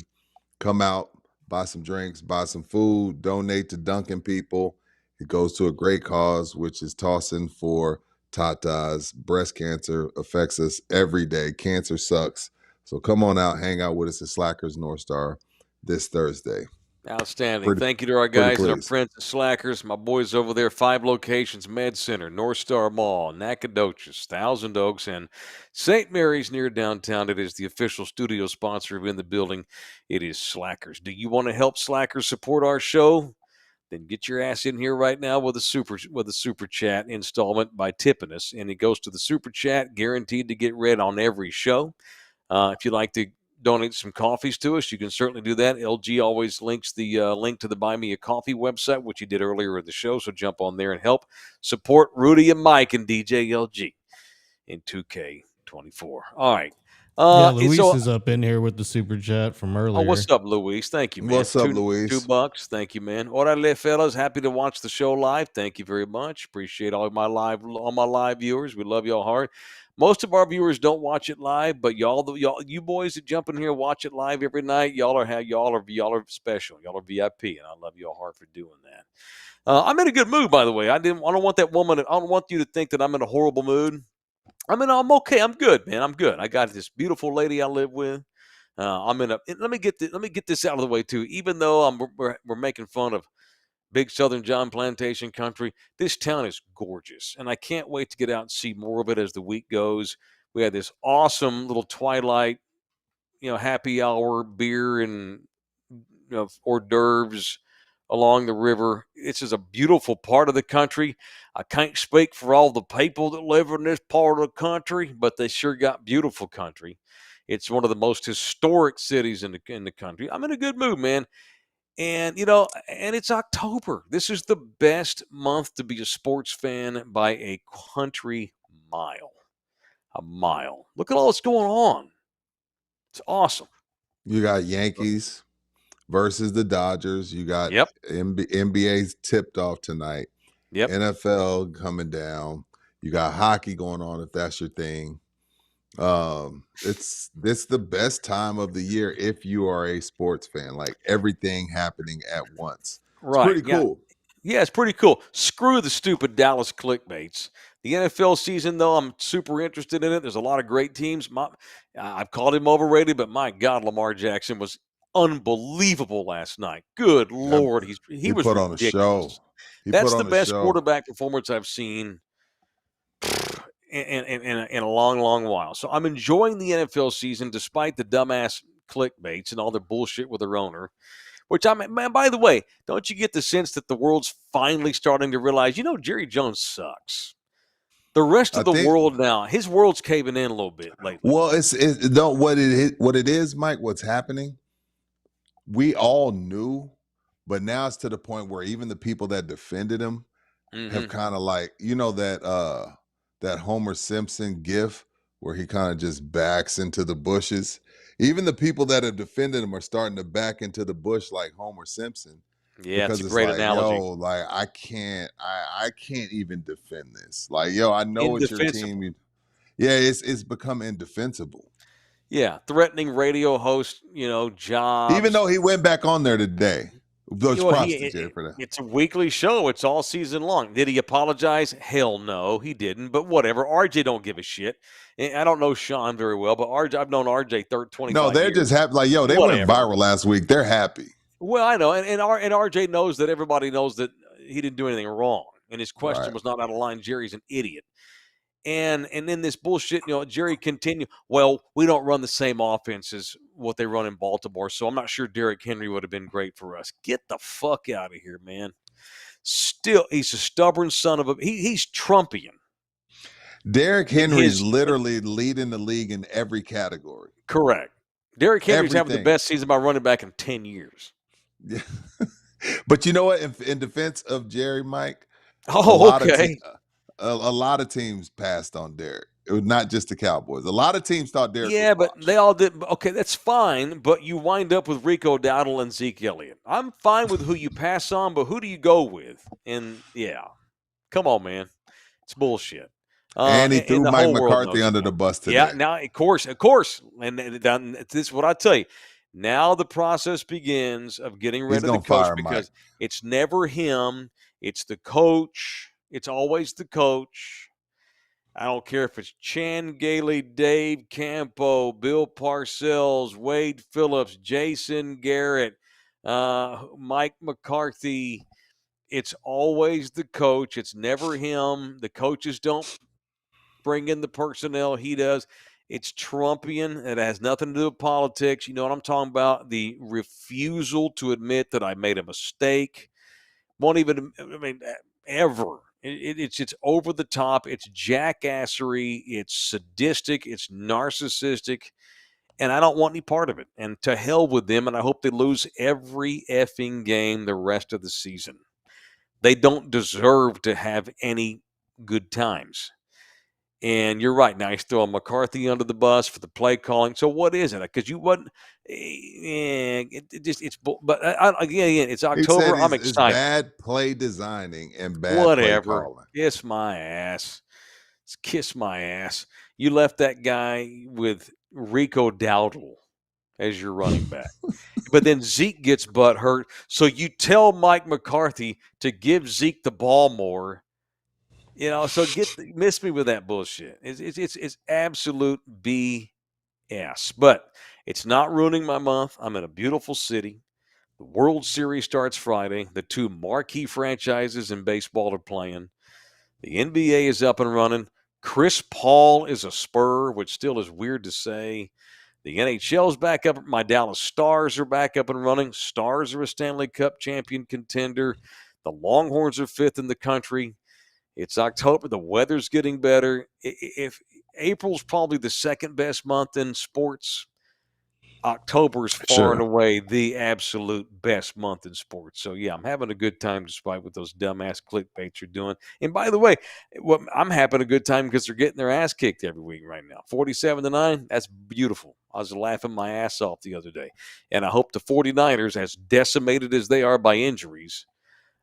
Come out, buy some drinks, buy some food, donate to Dunkin' people. It goes to a great cause, which is tossing for Tatas. Breast cancer affects us every day. Cancer sucks. So come on out, hang out with us at Slackers North Star this Thursday. Outstanding. Thank you to our guys and our friends at Slackers. My boys over there, 5 locations: Med Center, North Star Mall, Nacogdoches, Thousand Oaks, and St. Mary's near downtown. It is the official studio sponsor of In the Building. It is Slackers. Do you want to help Slackers support our show? Then get your ass in here right now with a super chat installment by tipping us, and it goes to the super chat, guaranteed to get read on every show. If you'd like to donate some coffees to us, you can certainly do that. LG always links the link to the Buy Me a Coffee website, which he did earlier in the show, so jump on there and help support Rudy and Mike and DJ LG in 2K24. All right. Yeah, And Luis so, is up in here with the super chat from oh, earlier. what's up, Luis? Thank you, man. What's up, Two Luis? bucks. Thank you, man. Orale, fellas. Happy to watch the show live. Thank you very much. Appreciate all my live viewers. We love y'all hard. Most of our viewers don't watch it live, but you boys that jump in here watch it live every night. Y'all are special. Y'all are VIP, and I love y'all hard for doing that. I'm in a good mood, by the way. I don't want that woman. I don't want you to think that I'm in a horrible mood. I'm okay. I'm good, man. I'm good. I got this beautiful lady I live with. Let me get this out of the way too. Even though we're making fun of Big Southern John Plantation country, this town is gorgeous, and I can't wait to get out and see more of it as the week goes. We had this awesome little twilight, happy hour beer and hors d'oeuvres along the river. This is a beautiful part of the country. I can't speak for all the people that live in this part of the country, but they sure got beautiful country. It's one of the most historic cities in the country. I'm in a good mood, man. And and it's October. This is the best month to be a sports fan by a country mile. A mile. Look at all that's going on. It's awesome. You got Yankees versus the Dodgers. You got Yep. NBA's tipped off tonight. Yep. NFL coming down. You got hockey going on if that's your thing. It's the best time of the year if you are a sports fan. Like everything happening at once. It's Right. pretty cool. Yeah, it's pretty cool. Screw the stupid Dallas clickbaits. The NFL season, though, I'm super interested in it. There's a lot of great teams. I've called him overrated, but my God, Lamar Jackson was unbelievable last night. Good Lord, he was put on a show. ridiculous. That's the best quarterback performance I've seen in a long, long while. So I'm enjoying the NFL season despite the dumbass clickbaits and all their bullshit with their owner. Which man, by the way, don't you get the sense that the world's finally starting to realize, Jerry Jones sucks. The rest of the world now, his world's caving in a little bit lately. Well, what it is, Mike. What's happening? We all knew, but now it's to the point where even the people that defended him have kind of like, that Homer Simpson gif where he kind of just backs into the bushes. Even the people that have defended him are starting to back into the bush like Homer Simpson. Yeah, it's a great analogy. Like I can't even defend this. Like, I know it's your team. It's become indefensible. Yeah, threatening radio host, jobs. Even though he went back on there today. Those props to Jerry for that. It's a weekly show. It's all season long. Did he apologize? Hell no, he didn't. But whatever. RJ don't give a shit. I don't know Sean very well, but I've known RJ 25 years. No, they're just happy. Like, they went viral last week. They're happy. Well, I know. And RJ knows that everybody knows that he didn't do anything wrong. And his question was not out of line. Jerry's an idiot. And then this bullshit, Jerry continued, well, we don't run the same offense as what they run in Baltimore, so I'm not sure Derrick Henry would have been great for us. Get the fuck out of here, man. Still, he's a stubborn son of a – he's Trumpian. Derrick Henry's literally leading the league in every category. Correct. Derrick Henry's having the best season by running back in 10 years. Yeah. But you know what? In defense of Jerry, Mike, a lot of teams passed on Derrick. It was not just the Cowboys. A lot of teams thought Derrick was but they all did. Okay, that's fine, but you wind up with Rico Dowdle and Zeke Elliott. I'm fine with who you pass on, but who do you go with? And, come on, man. It's bullshit. And he threw Mike McCarthy under the bus today. Yeah, now, of course. And this is what I tell you. Now the process begins of getting rid of the coach because it's never him. It's the coach. It's always the coach. I don't care if it's Chan Gailey, Dave Campo, Bill Parcells, Wade Phillips, Jason Garrett, Mike McCarthy. It's always the coach. It's never him. The coaches don't bring in the personnel. He does. It's Trumpian. It has nothing to do with politics. You know what I'm talking about? The refusal to admit that I made a mistake. Won't even, ever. It's over the top. It's jackassery. It's sadistic. It's narcissistic. And I don't want any part of it. And to hell with them. And I hope they lose every effing game the rest of the season. They don't deserve to have any good times. And you're right. Now he's throwing McCarthy under the bus for the play calling. So what is it? Because you wasn't. It's. But again, it's He said October. I'm it's excited. bad play designing and bad play Whatever. calling. Kiss my ass. Kiss my ass. You left that guy with Rico Dowdle as your running back. But then Zeke gets butt hurt. So you tell Mike McCarthy to give Zeke the ball more. So miss me with that bullshit. It's absolute BS. But it's not ruining my month. I'm in a beautiful city. The World Series starts Friday. The two marquee franchises in baseball are playing. The NBA is up and running. Chris Paul is a Spur, which still is weird to say. The NHL's back up. My Dallas Stars are back up and running. Stars are a Stanley Cup champion contender. The Longhorns are fifth in the country. It's October. The weather's getting better. If April's probably the second best month in sports, October's far and away the absolute best month in sports. So, yeah, I'm having a good time despite what those dumbass clickbaits are doing. And by the way, I'm having a good time because they're getting their ass kicked every week right now. 47-9, that's beautiful. I was laughing my ass off the other day. And I hope the 49ers, as decimated as they are by injuries,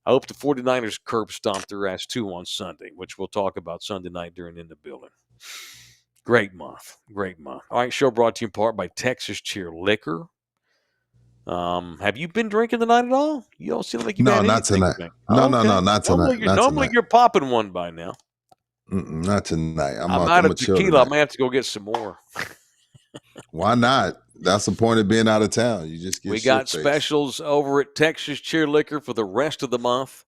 I hope the 49ers curb stomp their ass too on Sunday, which we'll talk about Sunday night during In the Building. Great month. Great month. All right, show brought to you in part by Texas Cheer Liquor. Have you been drinking tonight at all? You don't seem like you've had anything to drink. No, not tonight. Normally you're popping one by now. Not tonight. I'm out of tequila. I may have to go get some more. Why not? That's the point of being out of town. You just get. We got specials over at Texas Cheer Liquor for the rest of the month.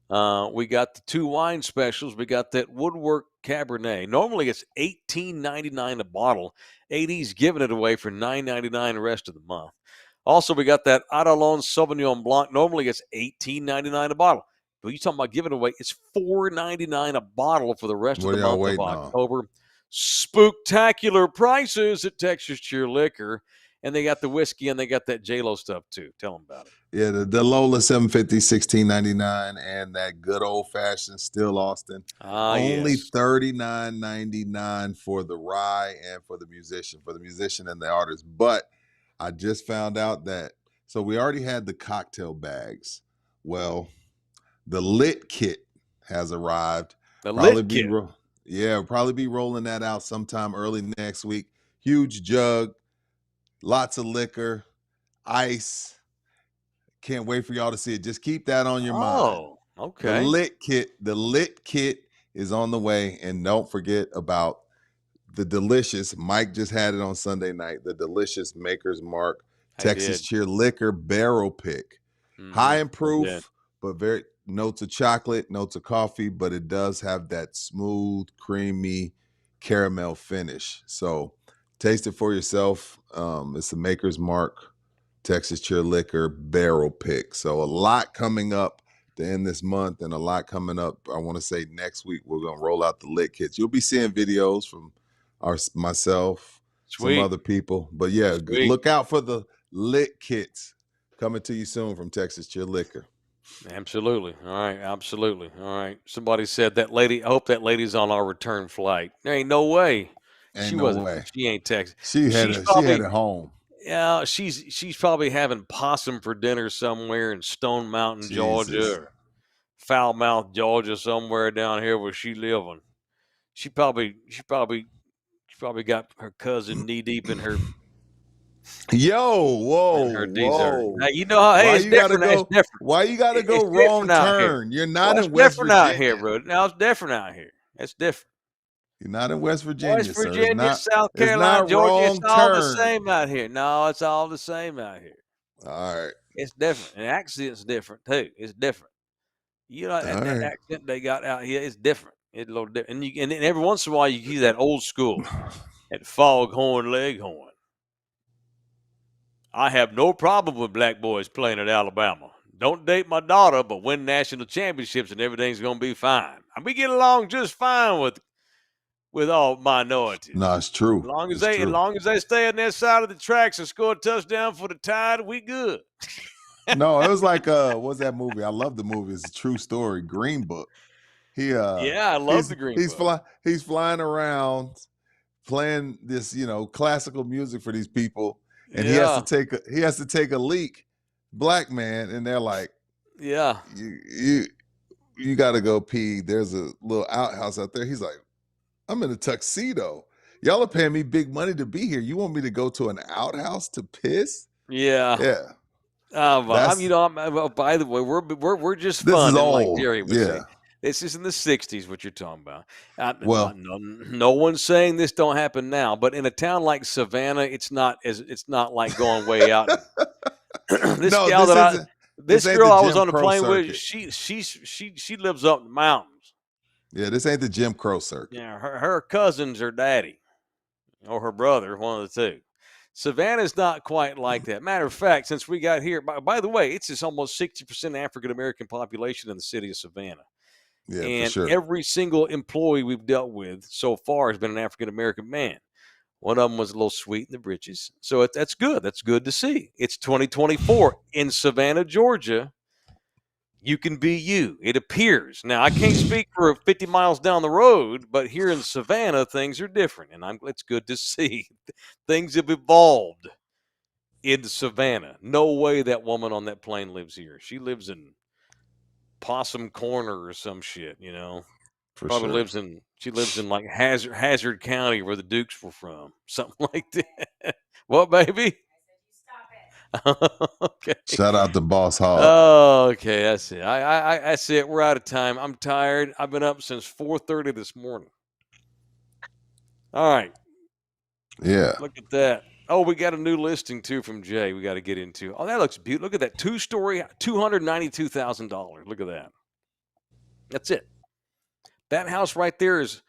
We got the two wine specials. We got that Woodwork Cabernet. Normally it's $18.99 a bottle. AD's giving it away for $9.99 the rest of the month. Also, we got that Adalon Sauvignon Blanc. Normally it's $18.99 a bottle. But you talking about giving it away? It's $4.99 a bottle for the rest of the month of October. Spooktacular prices at Texas Cheer Liquor. And they got the whiskey and they got that J-Lo stuff too. Tell them about it. Yeah, the Lola 750, $16.99, and that good old-fashioned Still Austin. Only $39.99 for the rye and for the musician and the artist. But I just found out that, so we already had the cocktail bags. Well, the lit kit has arrived. Lit kit? We'll probably be rolling that out sometime early next week. Huge jug, lots of liquor, ice. Can't wait for y'all to see it. Just keep that on your mind. Oh, okay. The lit kit is on the way. And don't forget about the delicious, Mike just had it on Sunday night, the delicious Maker's Mark Texas Cheer Liquor Barrel Pick. High in proof, but very notes of chocolate, notes of coffee, but it does have that smooth, creamy caramel finish. So taste it for yourself. It's the Maker's Mark Texas Cheer Liquor Barrel Pick. So a lot coming up to end this month and a lot coming up. I want to say next week we're going to roll out the lit kits. You'll be seeing videos from myself, some other people. But yeah, look out for the lit kits coming to you soon from Texas Cheer Liquor. Absolutely. All right. Absolutely. All right. Somebody said that lady, I hope that lady's on our return flight. There ain't no way. She ain't Texas. She had it home. Yeah, she's probably having possum for dinner somewhere in Stone Mountain, Georgia, or Foul Mouth, Georgia, somewhere down here where she living. She probably got her cousin knee deep in her. Whoa. Now, you know how it's different. It's different. Why you got to go wrong turn? You're not in West Virginia. Out here, bro. Now it's different out here. It's different. You're not in West Virginia, West Virginia, South Carolina, Georgia, it's all the same out here. No, it's all the same out here. All right. It's different. And accent's different, too. It's different. You know, that accent they got out here is different. It's a little different. And every once in a while, you hear that old school, that foghorn leghorn. I have no problem with black boys playing at Alabama. Don't date my daughter, but win national championships and everything's going to be fine. And we get along just fine with all minorities. No, it's true. As long as they stay on their side of the tracks and score a touchdown for the Tide, we good. No, it was like what's that movie? I love the movie. It's a true story. Green Book. Yeah, I love the Green Book. He's flying around playing this, classical music for these people, and he has to take a leak, black man, and they're like, yeah, you got to go pee. There's a little outhouse out there. He's like, I'm in a tuxedo. Y'all are paying me big money to be here. You want me to go to an outhouse to piss? Yeah. By the way, we're just fun. This is old. Like Jerry would say. This is in the 60s, what you're talking about. No one's saying this don't happen now, but in a town like Savannah, it's not like going way out. This girl I was on the plane with, she lives up in the mountains. Yeah, this ain't the Jim Crow circuit. Yeah, her cousin's her daddy or her brother, one of the two. Savannah's not quite like that. Matter of fact, since we got here, by the way, it's almost 60% African-American population in the city of Savannah. Yeah, and for sure. Every single employee we've dealt with so far has been an African-American man. One of them was a little sweet in the britches. So that's good. That's good to see. It's 2024 in Savannah, Georgia. You can be you. It appears. Now, I can't speak for 50 miles down the road, but here in Savannah, things are different. And it's good to see. Things have evolved in Savannah. No way that woman on that plane lives here. She lives in Possum Corner or some shit, Probably sure. She lives in like Hazard County where the Dukes were from. Something like that. What, baby? Okay. Shout out to Boss Hog. Oh, okay. That's it. That's it. We're out of time. I'm tired. I've been up since 4:30 this morning. All right. Yeah. Look at that. Oh, we got a new listing too from Jay. We got to get into. Oh, that looks beautiful. Look at that 2-story, $292,000. Look at that. That's it. That house right there is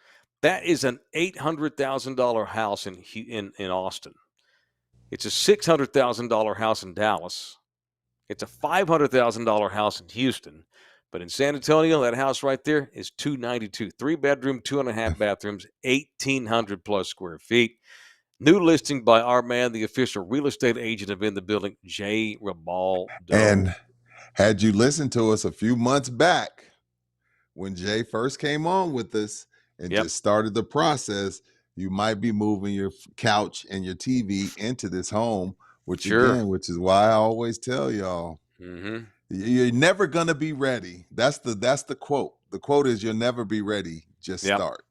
an $800,000 house in Austin. It's a $600,000 house in Dallas. It's a $500,000 house in Houston. But in San Antonio, that house right there is $292,000. 3-bedroom, 2.5 bathrooms, 1,800 plus square feet. New listing by our man, the official real estate agent of In the Building, Jay Ribaldo. And had you listened to us a few months back when Jay first came on with us and just started the process, you might be moving your couch and your TV into this home, which is why I always tell y'all, you're never gonna be ready. That's the quote. The quote is, "You'll never be ready. Just start."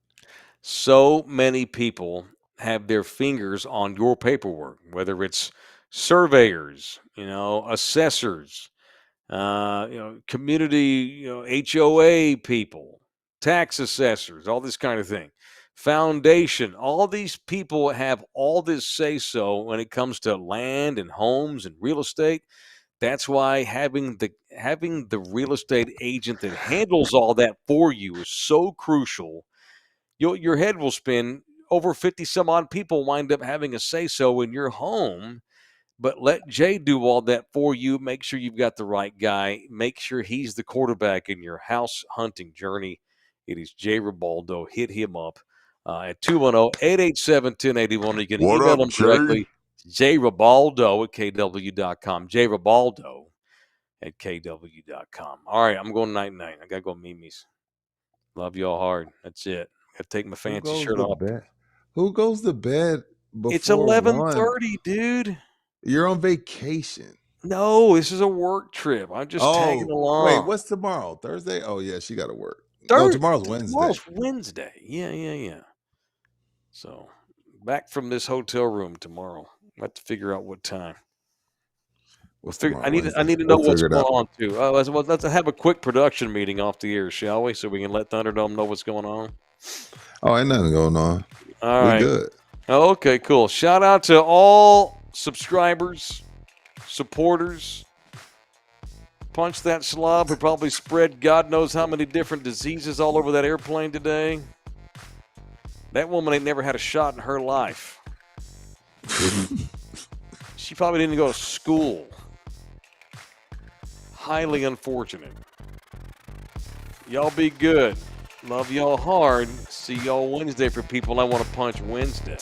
So many people have their fingers on your paperwork, whether it's surveyors, assessors, community, HOA people, tax assessors, all this kind of thing. Foundation, all these people have all this say-so when it comes to land and homes and real estate. That's why having the real estate agent that handles all that for you is so crucial. Your head will spin. Over 50 some odd people wind up having a say-so in your home, but let Jay do all that for you. Make sure you've got the right guy. Make sure he's the quarterback in your house hunting journey. It is Jay Ribaldo. Hit him up at 210-887-1081. You can email him directly, jribaldo at kw.com. jribaldo at kw.com. All right, I'm going night-night. I got to go Mimi's. Love y'all hard. That's it. Got to take my fancy shirt off. Who goes to bed before It's 11:30, dude. You're on vacation. No, this is a work trip. I'm just tagging along. Wait, what's tomorrow? Thursday? Oh, yeah, she got to work. No, tomorrow's Wednesday. Tomorrow's Wednesday. Yeah. So, back from this hotel room tomorrow. I have to figure out what time. I need to know what's going on, too. Let's have a quick production meeting off the air, shall we? So we can let Thunderdome know what's going on. Oh, ain't nothing going on. All right. We good. Okay, cool. Shout out to all subscribers, supporters. Punch that slob who probably spread God knows how many different diseases all over that airplane today. That woman ain't never had a shot in her life. She probably didn't go to school. Highly unfortunate. Y'all be good. Love y'all hard. See y'all Wednesday for people I want to punch Wednesday.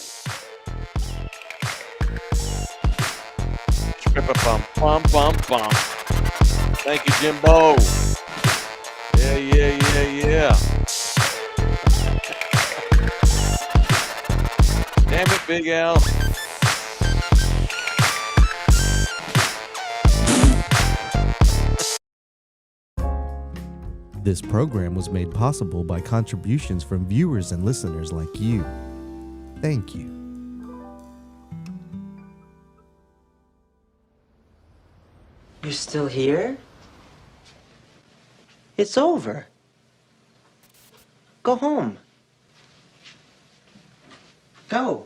Thank you, Jimbo. Yeah. Big Al. This program was made possible by contributions from viewers and listeners like you. Thank you. You're still here? It's over. Go home. Go.